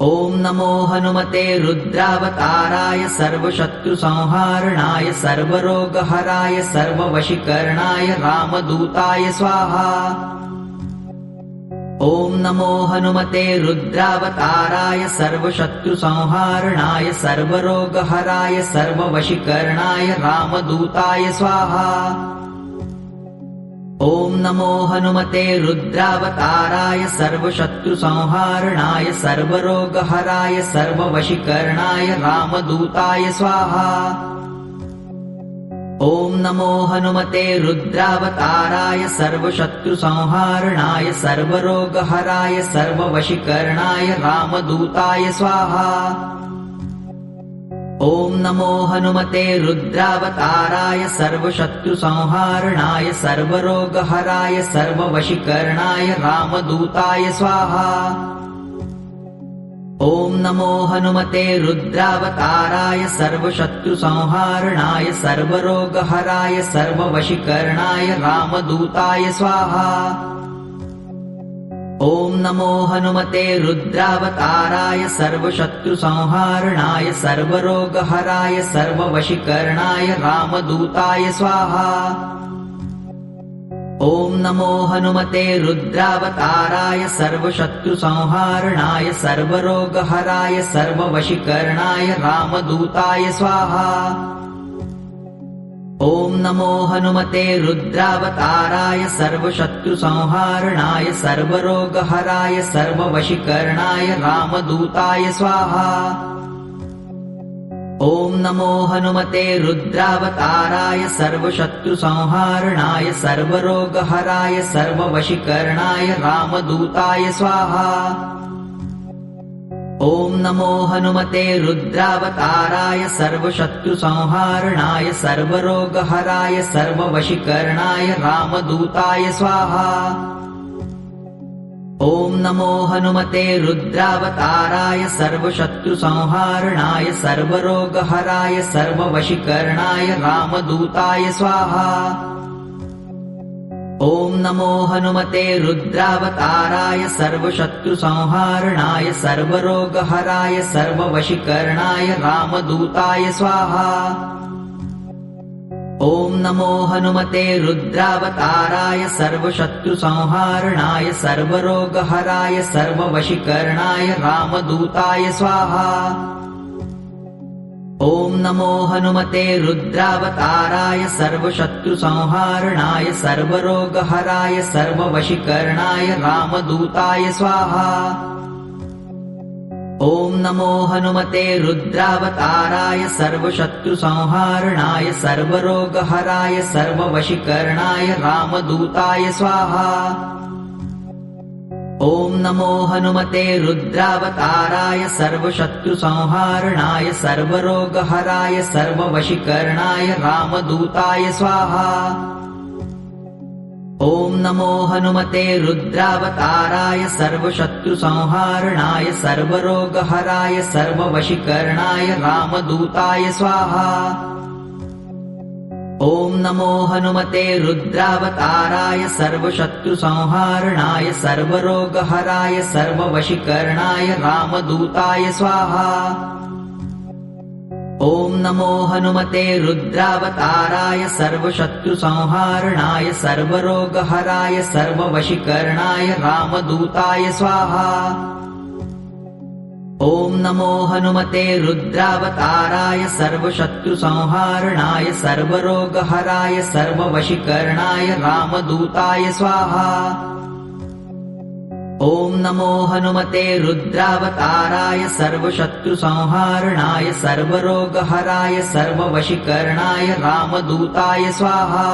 ॐ नमो हनुमते रुद्रावताराय सर्वशत्रुसंहारणाय सर्वरोगहराय सर्ववशीकरणाय रामदूताय स्वाहा। ॐ नमो हनुमते रुद्रावताराय सर्वशत्रुसंहारणाय सर्वरोगहराय सर्ववशीकरणाय रामदूताय स्वाहा। ॐ नमो हनुमते रुद्रावताराय सर्वशत्रुसंहारणाय सर्वरोगहराय सर्ववशीकरणाय रामदूताय स्वाहा। ॐ नमो हनुमते रुद्रावताराय सर्वशत्रुसंहारणाय सर्वरोगहराय सर्ववशीकरणाय रामदूताय स्वाहा। ॐ नमो हनुमते रुद्रावताराय सर्वशत्रुसंहारणाय सर्वरोगहराय सर्ववशीकरणाय रामदूताय स्वाहा। ॐ नमो हनुमते रुद्रावताराय सर्वशत्रुसंहारणाय सर्वरोगहराय सर्ववशीकरणाय रामदूताय स्वाहा। ॐ नमो हनुमते रुद्रावताराय सर्वशत्रुसंहारणाय सर्वरोगहराय सर्ववशीकरणाय रामदूताय स्वाहा। ॐ नमो हनुमते रुद्रावताराय सर्वशत्रुसंहारणाय सर्वरोगहराय सर्ववशीकरणाय रामदूताय स्वाहा। ॐ नमो हनुमते रुद्रावताराय सर्वशत्रुसंहारणाय सर्वरोगहराय सर्ववशीकरणाय रामदूताय स्वाहा। ॐ नमो हनुमते रुद्रावताराय सर्वशत्रुसंहारणाय सर्वरोगहराय सर्ववशीकरणाय रामदूताय स्वाहा। ॐ नमो हनुमते रुद्रावताराय सर्वशत्रुसंहारणाय सर्वरोगहराय सर्ववशीकरणाय रामदूताय स्वाहा। ॐ नमो हनुमते रुद्रावताराय सर्वशत्रुसंहारणाय सर्वरोगहराय सर्ववशीकरणाय रामदूताय स्वाहा। ॐ नमो हनुमते रुद्रावताराय सर्वशत्रुसंहारणाय सर्वरोगहराय सर्ववशीकरणाय रामदूताय स्वाहा। ॐ नमो हनुमते रुद्रावताराय सर्वशत्रुसंहारणाय सर्वरोगहराय सर्ववशीकरणाय रामदूताय स्वाहा। ॐ नमो हनुमते रुद्रावताराय सर्वशत्रुसंहारणाय सर्वरोगहराय सर्ववशीकरणाय रामदूताय स्वाहा। ॐ नमो हनुमते रुद्रावताराय सर्वशत्रुसंहारणाय सर्वरोगहराय सर्ववशीकरणाय रामदूताय स्वाहा। ॐ नमो हनुमते रुद्रावताराय सर्वशत्रुसंहारणाय सर्वरोगहराय सर्ववशीकरणाय रामदूताय स्वाहा। ॐ नमो हनुमते रुद्रावताराय सर्वशत्रुसंहारणाय सर्वरोगहराय सर्ववशीकरणाय रामदूताय स्वाहा। ॐ नमो हनुमते रुद्रावताराय सर्वशत्रुसंहारणाय सर्वरोगहराय सर्ववशीकरणाय रामदूताय स्वाहा। ॐ नमो हनुमते रुद्रावताराय सर्वशत्रुसंहारणाय सर्वरोगहराय सर्ववशीकरणाय रामदूताय स्वाहा। ॐ नमो हनुमते रुद्रावताराय सर्वशत्रुसंहारणाय सर्वरोगहराय सर्ववशीकरणाय रामदूताय स्वाहा। ॐ नमो हनुमते रुद्रावताराय सर्वशत्रुसंहारणाय सर्वरोगहराय सर्ववशीकरणाय रामदूताय स्वाहा।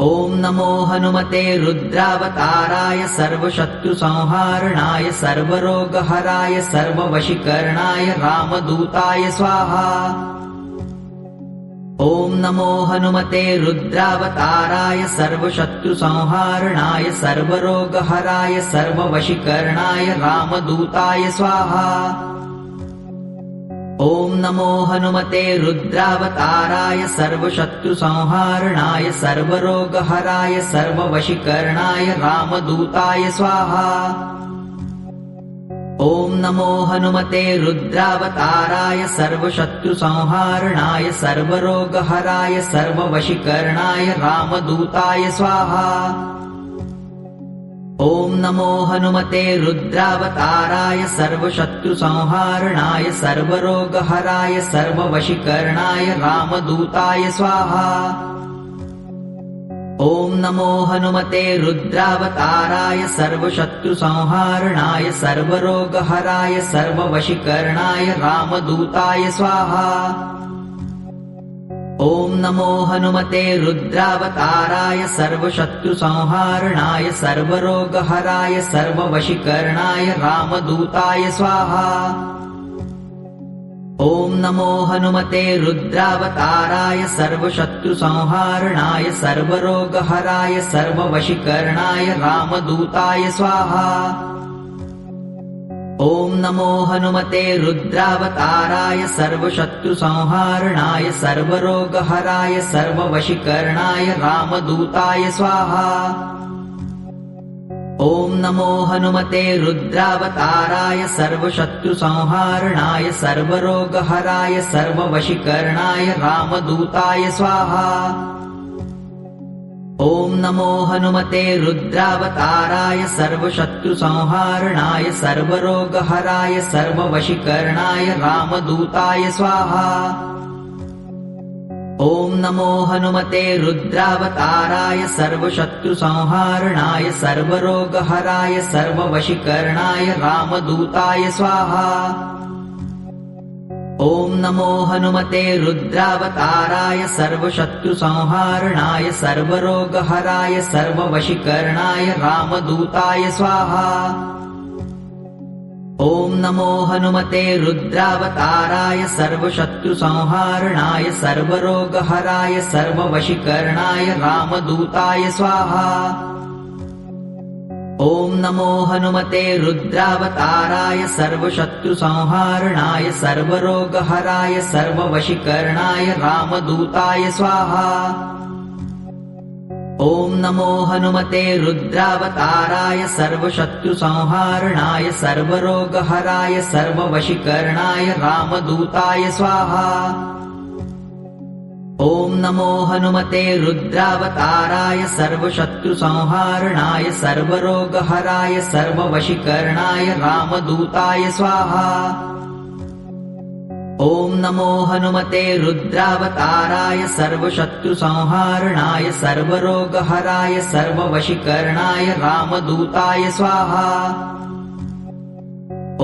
ॐ नमो हनुमते रुद्रावताराय सर्वशत्रुसंहारणाय सर्वरोगहराय सर्ववशीकरणाय रामदूताय स्वाहा। ॐ नमो हनुमते रुद्रावताराय सर्वशत्रुसंहारणाय सर्वरोगहराय सर्ववशीकरणाय रामदूताय स्वाहा। ॐ नमो हनुमते रुद्रावताराय सर्वशत्रुसंहारणाय सर्वरोगहराय सर्ववशीकरणाय रामदूताय स्वाहा। ॐ नमो हनुमते रुद्रावताराय सर्वशत्रुसंहारणाय सर्वरोगहराय सर्ववशीकरणाय रामदूताय स्वाहा। ॐ नमो हनुमते रुद्रावताराय सर्वशत्रुसंहारणाय सर्वरोगहराय सर्ववशीकरणाय रामदूताय स्वाहा। ॐ नमो हनुमते रुद्रावताराय सर्वशत्रुसंहारणाय सर्वरोगहराय सर्ववशीकरणाय रामदूताय स्वाहा। ॐ नमो हनुमते रुद्रावताराय सर्वशत्रुसंहारणाय सर्वरोगहराय सर्ववशीकरणाय रामदूताय स्वाहा। ॐ नमो हनुमते रुद्रावताराय सर्वशत्रुसंहारणाय सर्वरोगहराय सर्ववशीकरणाय रामदूताय स्वाहा। ॐ नमो हनुमते रुद्रावताराय सर्वशत्रुसंहारणाय सर्वरोगहराय सर्ववशीकरणाय रामदूताय स्वाहा। ॐ नमो हनुमते रुद्रावताराय सर्वशत्रुसंहारणाय सर्वरोगहराय सर्ववशीकरणाय रामदूताय स्वाहा। ॐ नमो हनुमते रुद्रावताराय सर्वशत्रुसंहारणाय सर्वरोगहराय सर्ववशीकरणाय रामदूताय स्वाहा। ॐ नमो हनुमते रुद्रावताराय सर्वशत्रुसंहारणाय सर्वरोगहराय सर्ववशीकरणाय रामदूताय स्वाहा। ॐ नमो हनुमते रुद्रावताराय सर्वशत्रुसंहारणाय सर्वरोगहराय सर्ववशीकरणाय रामदूताय स्वाहा। ॐ नमो हनुमते रुद्रावताराय सर्वशत्रुसंहारणाय सर्वरोगहराय सर्ववशीकरणाय रामदूताय स्वाहा। ॐ नमो हनुमते रुद्रावताराय सर्वशत्रुसंहारणाय सर्वरोगहराय सर्ववशीकरणाय रामदूताय स्वाहा। ॐ नमो हनुमते रुद्रावताराय सर्वशत्रुसंहारणाय सर्वरोगहराय सर्ववशीकरणाय रामदूताय स्वाहा। ॐ नमो हनुमते रुद्रावताराय सर्वशत्रुसंहारणाय सर्वरोगहराय सर्ववशीकरणाय रामदूताय स्वाहा। ॐ नमो हनुमते रुद्रावताराय सर्वशत्रुसंहारणाय सर्वरोगहराय सर्ववशीकरणाय रामदूताय स्वाहा।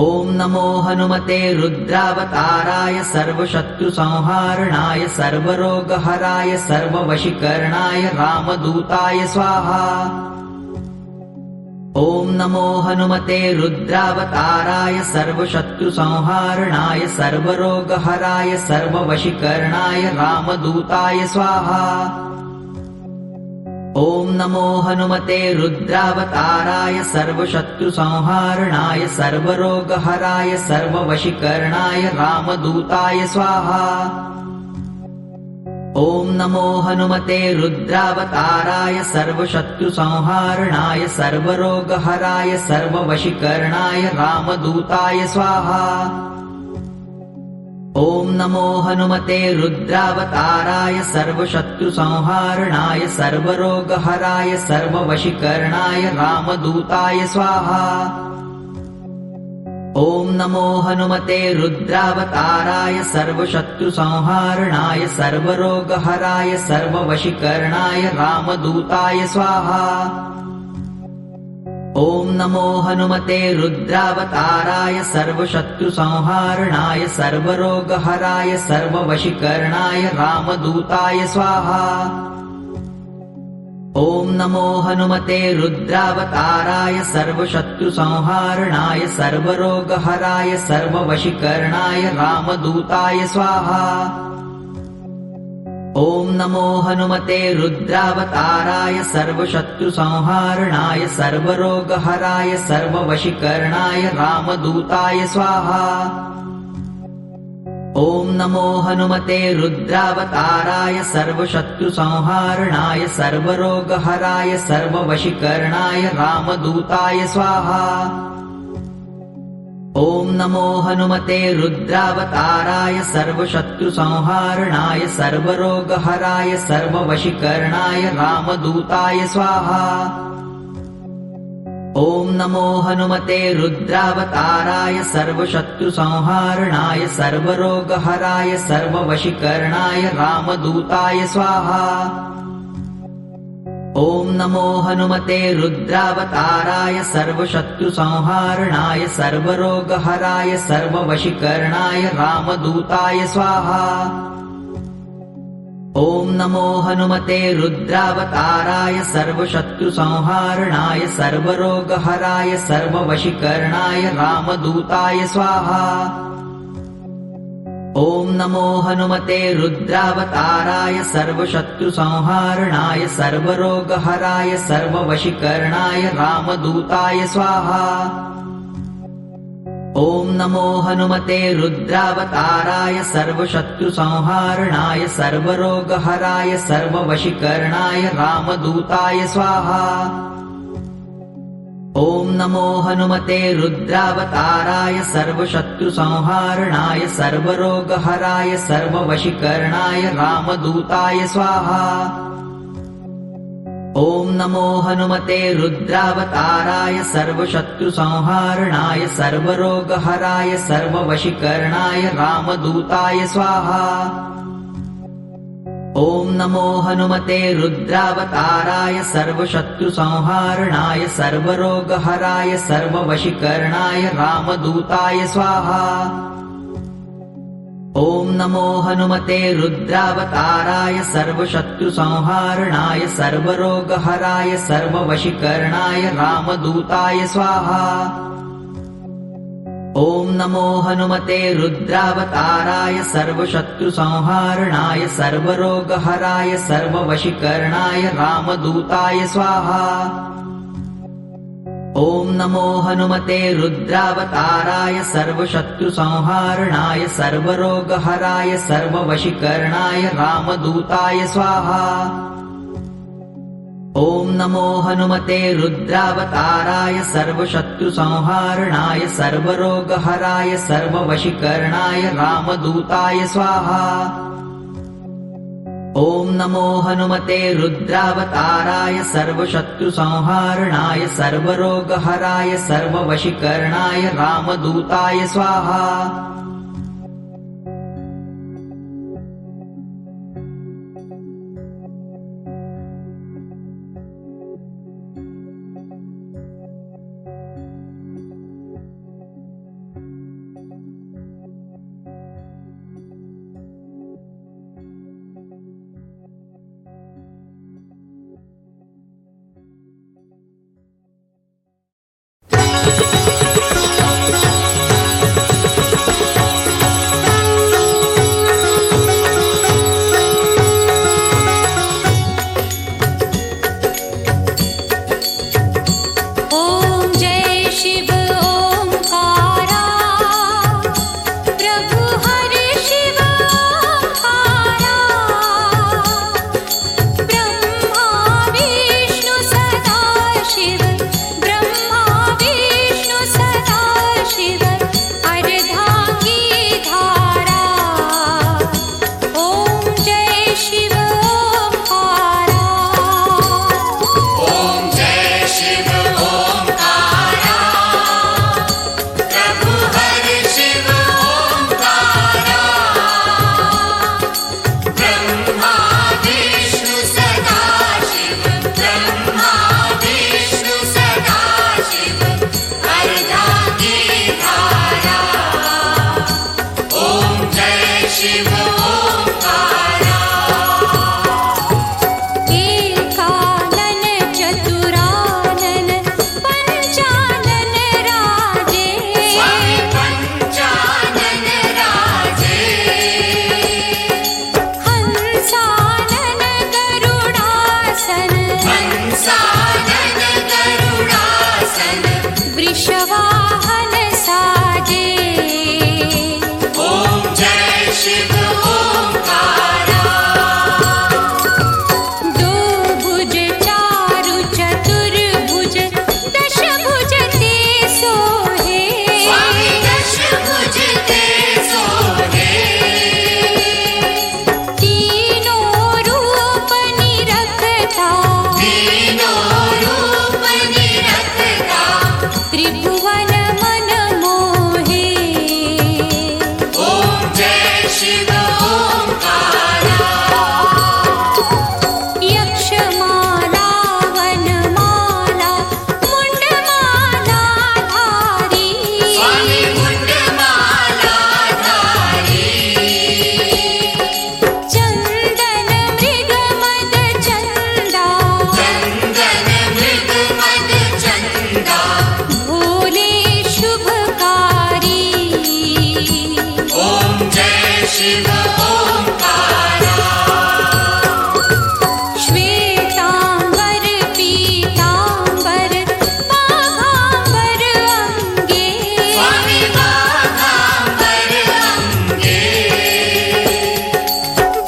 ॐ नमो हनुमते रुद्रावताराय सर्वशत्रुसंहारणाय सर्वरोगहराय सर्ववशीकरणाय रामदूताय स्वाहा। ॐ नमो हनुमते रुद्रावताराय सर्वशत्रुसंहारणाय सर्वरोगहराय सर्ववशीकरणाय रामदूताय स्वाहा। ॐ नमो हनुमते रुद्रावताराय सर्वशत्रुसंहारणाय सर्वरोगहराय सर्ववशीकरणाय रामदूताय स्वाहा। ॐ नमो हनुमते रुद्रावताराय सर्वशत्रुसंहारणाय सर्वरोगहराय सर्ववशीकरणाय रामदूताय स्वाहा। ॐ नमो हनुमते रुद्रावताराय सर्वशत्रुसंहारणाय सर्वरोगहराय सर्ववशीकरणाय रामदूताय स्वाहा। ॐ नमो हनुमते रुद्रावताराय सर्वशत्रुसंहारणाय सर्वरोगहराय सर्ववशीकरणाय रामदूताय स्वाहा। ॐ नमो हनुमते रुद्रावताराय सर्वशत्रुसंहारणाय सर्वरोगहराय सर्ववशीकरणाय रामदूताय स्वाहा। ॐ नमो हनुमते रुद्रावताराय सर्वशत्रुसंहारणाय सर्वरोगहराय सर्ववशीकरणाय रामदूताय स्वाहा। ॐ नमो हनुमते रुद्रावताराय सर्वशत्रुसंहारणाय सर्वरोगहराय सर्ववशीकरणाय रामदूताय स्वाहा। ॐ नमो हनुमते रुद्रावताराय सर्वशत्रुसंहारणाय सर्वरोगहराय सर्ववशीकरणाय रामदूताय स्वाहा। ॐ नमो हनुमते रुद्रावताराय सर्वशत्रुसंहारणाय सर्वरोगहराय सर्ववशीकरणाय रामदूताय स्वाहा। ॐ नमो हनुमते रुद्रावताराय सर्वशत्रुसंहारणाय सर्वरोगहराय सर्ववशीकरणाय रामदूताय स्वाहा। ॐ नमो हनुमते रुद्रावताराय सर्वशत्रुसंहारणाय सर्वरोगहराय सर्ववशीकरणाय रामदूताय स्वाहा। ॐ नमो हनुमते रुद्रावताराय सर्वशत्रुसंहारणाय सर्वरोगहराय सर्ववशीकरणाय रामदूताय स्वाहा। ॐ नमो हनुमते रुद्रावताराय सर्वशत्रुसंहारणाय सर्वरोगहराय सर्ववशीकरणाय रामदूताय स्वाहा। ॐ नमो हनुमते रुद्रावताराय सर्वशत्रुसंहारणाय सर्वरोगहराय सर्ववशीकरणाय रामदूताय स्वाहा। ॐ नमो हनुमते रुद्रावताराय सर्वशत्रुसंहारणाय सर्वरोगहराय सर्ववशीकरणाय रामदूताय स्वाहा। ॐ नमो हनुमते रुद्रावताराय सर्वशत्रुसंहारणाय सर्वरोगहराय सर्ववशीकरणाय रामदूताय स्वाहा। ॐ नमो हनुमते रुद्रावताराय सर्वशत्रुसंहारणाय सर्वरोगहराय सर्ववशीकरणाय रामदूताय स्वाहा। ॐ नमो हनुमते रुद्रावताराय सर्वशत्रुसंहारणाय सर्वरोगहराय सर्ववशीकरणाय रामदूताय स्वाहा। ॐ नमो हनुमते रुद्रावताराय सर्वशत्रुसंहारणाय सर्वरोगहराय सर्ववशीकरणाय रामदूताय स्वाहा। ॐ नमो हनुमते रुद्रावताराय सर्वशत्रुसंहारणाय सर्वरोगहराय सर्ववशीकरणाय रामदूताय स्वाहा। ॐ नमो हनुमते रुद्रावताराय सर्वशत्रुसंहारणाय सर्वरोगहराय सर्ववशीकरणाय रामदूताय स्वाहा। ॐ नमो हनुमते रुद्रावताराय सर्वशत्रुसंहारणाय सर्वरोगहराय सर्ववशीकरणाय रामदूताय स्वाहा। वृषवाहन साजे ॐ जय शिव ओंकारा दो भुज चारु चतुर्भुज दश भुज ते सोहे स्वामी दशभुज ते सोहे तीनों रूप निरखता तीनों रूप निरखता त्रिभुवन मन मोहे ॐ जय शिव ओंकारा यक्षमाला वनमाला मुंडमाला धारी स्वामी मुंडमाला धारी चंदन मृग मद चंदा चंदन मृग मद चंदा भोले शुभकारी ॐ जय शिव ओंकारा श्वेतांबर पीतांबर बाघांबर अंगे स्वामी बाघांबर अंगे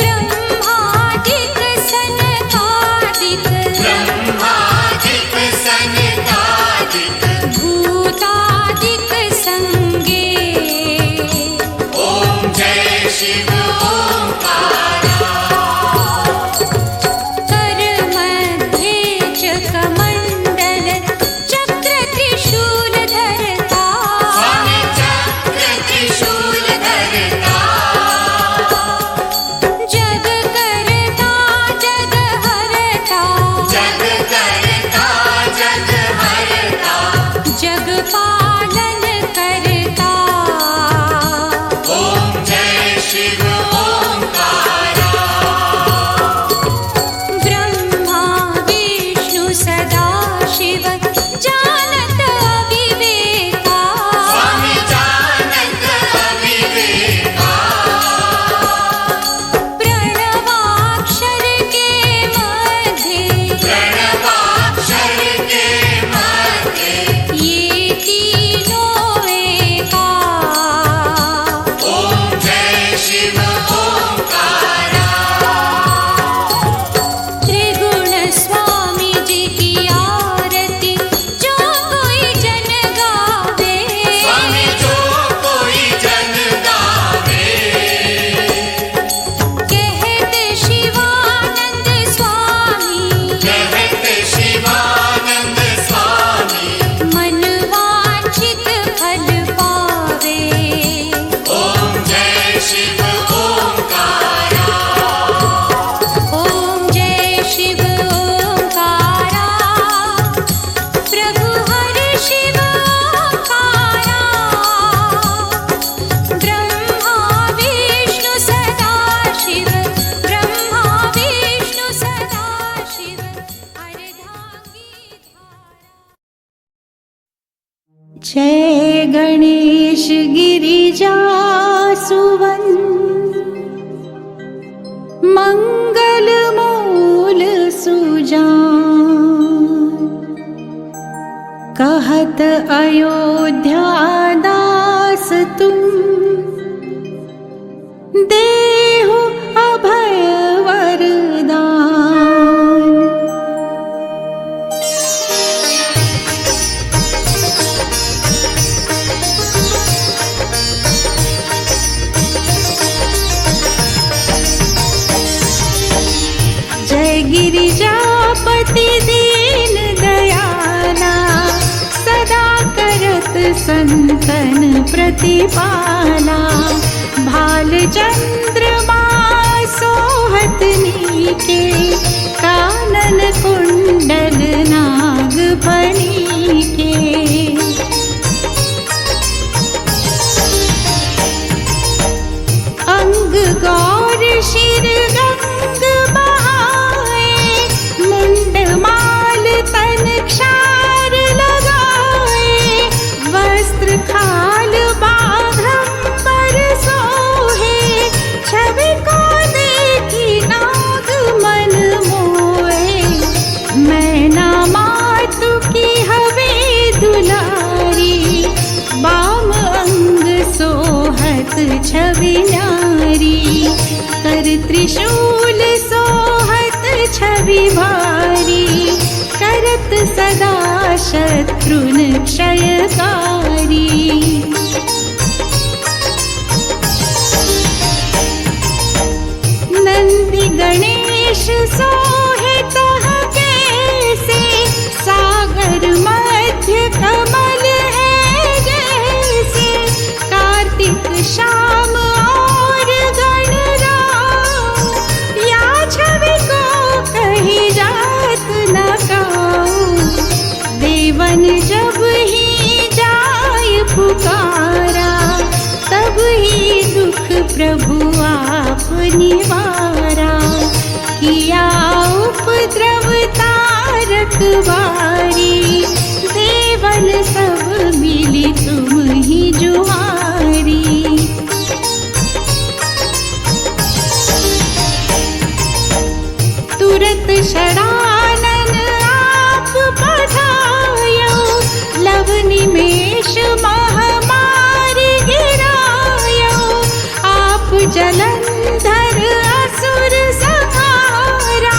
ब्रह्मादिक सनकादिक ब्रह्मादिक सनकादिक भूतादिक संगे ॐ जय शिव ओंकारा कर मध्ये च कमंडल चक्र त्रिशूल धरता स्वामी चक्र त्रिशूल धरता जग करता जग हरता जग करता जग हरता जग पालन करता ॐ जय शिव ओंकारा ब्रह्मा विष्णु सदा शिव जानत अविवेका स्वामी जानत अविवेका प्रणवाक्षर के मध्य प्रणवाक्षर के मध्य ये तीनों एका ॐ जय शिव ओंकारा त्रिगुण स्वामी जी की आरती जो कोई जन गावे स्वामी जो कोई जन गावे कहते शिवानंद स्वामी कहत शिवानंद स्वामी मन वांछित फल पावे ॐ जय शिव ओंकारा ओम जय शिव ओंकारा प्रभु हरि शिव ओंकारा ब्रह्मा विष्णु सदा शिव ब्रह्मा विष्णु सदा शिव अर्धांगी धारा जय गणेश गिरिजा सुवन मंगल मूल सुजान कहत अयोध्या दास तुम देहु अभय वरदान जय गिरिजापति दीन दयाला सदा करत संतन प्रतिपाला भाल चंद्रमा सोहत नीके कानन कुंडल नाग फणी के अंग गौर शिर गंग बहाए मुंड माल तन क्षार लगाए वस्त्र खाल बाघंबर सोहे छवि को देखी नाग मन मोहे छवि न्यारी, कर त्रिशूल सोहत छवि भारी, करत सदा शत्रुन क्षयकारी। नंदी गणेश सोहे तह कैसे, सागर मध्य कमल है जैसे, कार्तिक श्याम और गणराम, या छवि को कही जात न काऊं। देवन जब ही जाय पुकारा, तब ही दुख प्रभु आप निवारा। किया उपद्रव तारक बारी, देवन सब मिली तुम ही जुआरी। तुरत शरानन आप पठायो, लव निमेष महामारी गिरायो। आप जलंधर असुर संहारा,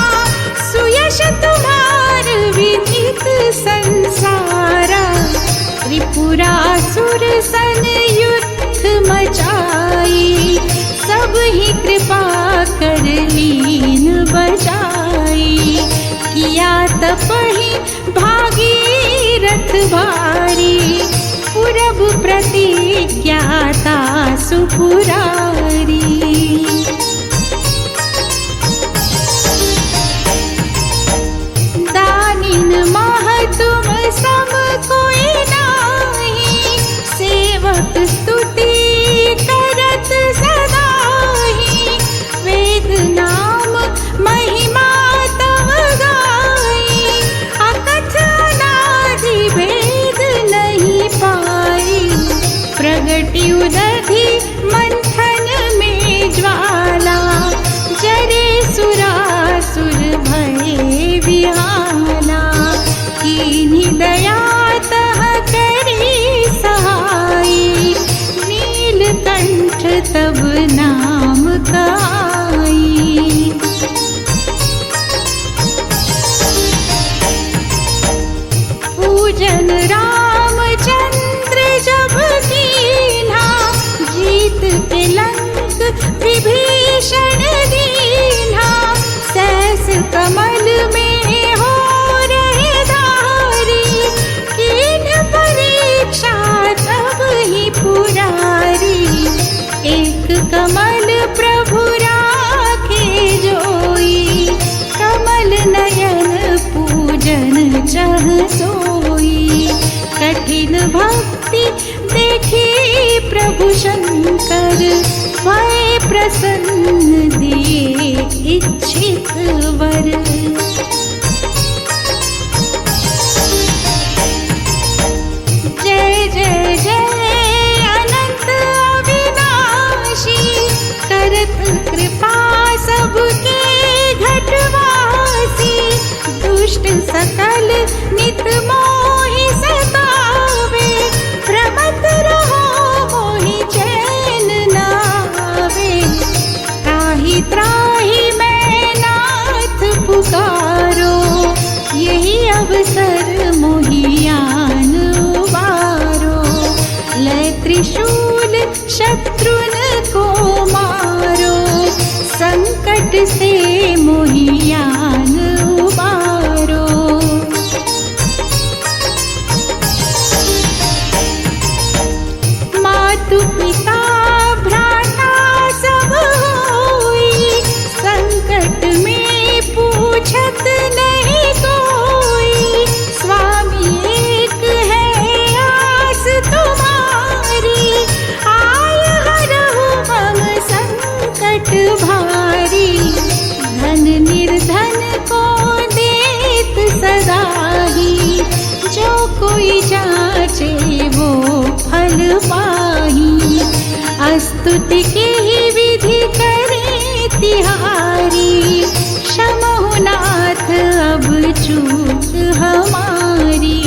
सुयश तुम्हार विदित संसारा। त्रिपुरासुर सन युद्ध मचाई, सब ही कृपा कर लीन बजाई। किया तपहि भागीरथ भारी, पुरब प्रतिज्ञाता सुपुरारी। दानिन मह तुम सम कोई नाही, सेवक स्तुति करत सदाही। वेद नाम महिमा तव गाई, अकथ अनादि भेद नहीं पाई। प्रगटि उदधि मंथन में ज्वाला, जरे सुरासुर भये विहाला। कीन्ही दया तह करी सहाई, नीलकंठ तब नाम काई। पूजन रामचंद्र जब कीन्हा, जीत के लंक विभीषण दीन्हा। सहस कमल में हो रहे धारी, कीन्ह परीक्षा तब ही पुरारी। एक कमल प्रभु राखे जोई, कमल नयन पूजन चह सोई। कठिन भक्ति देखी प्रभु शंकर, भय प्रसन्न दिए इच्छित वर। जय जय जय अनंत अविनाशी, करत कृपा सबके घटवासी। दुष्ट सकल नित मोहि सतावे, भ्रमत रहो मोहि चैन नावे। त्राहि त्राहि मैं नाथ पुकारो, यही अवसर मोहियान उबारो। लय त्रिशूल शत्रुन को मारो, संकट से मोहियान उबारो। मातु पिता भ्राता सब होई, संकट में पूछत नहीं कोई। स्वामी एक है आस तुम्हारी, आय हरहु मम संकट भारी। धन निर्धन को देत सदा ही, जो कोई जाचे वो फल पाही। स्तुति की ही विधि करे तिहारी, क्षमहु नाथ अब चूक हमारी।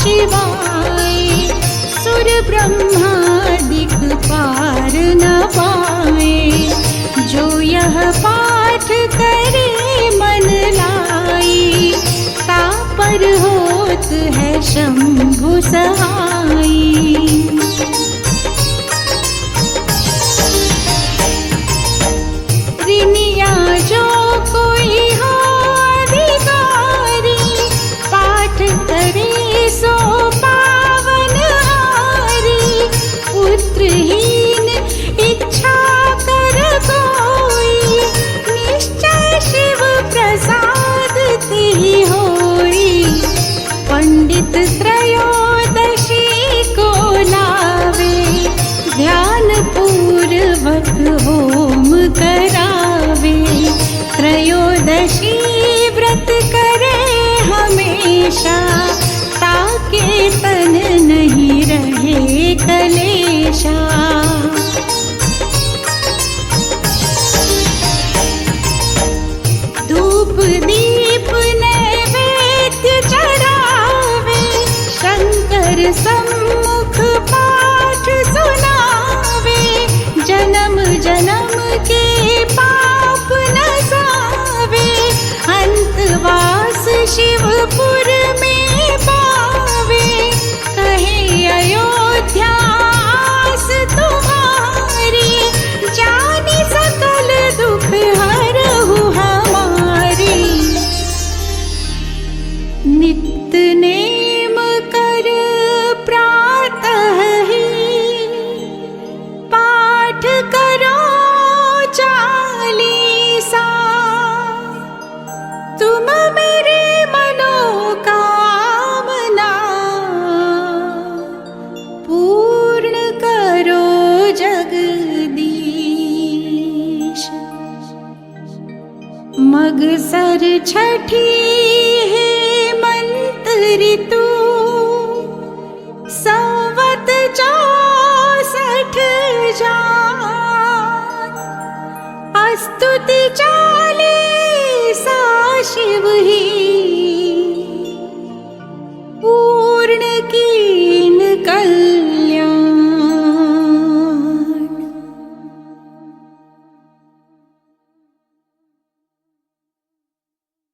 शिवाय सुर ब्रह्मादिक पार न पाए। जो यह पाठ करे मन लाई ता पर होत है शंभु सहाय। रिनिया जो कोई हो अधिकारी पाठ करे सो पावन हारी। पुत्रहीन इच्छा कर कोई निश्चय शिव प्रसाद तिहि होई। पंडित त्रयोदशी को लावे ध्यान पूर्वक होम करावे। त्रयोदशी व्रत करे हमेशा ताके तन नहीं रहे कलेशा। धूप दीप नैवेद्य चढ़ावे शंकर सम्मुख पाठ सुनावे। जन्म जन्म के पाप नसावे अंतवास शिवपुर में पावे। कहे अयोध्या आस तुम्हारी जानी सकल दुख हरहु हमारी। नित्य नेम कर प्रातः ही पाठ करो चालीसा। तुम मेरे मनोकामना पूर्ण करो जगदीश। मगसर छठी हेमंत ऋतु संवत 64 जान। स्तुति 40 शिव ही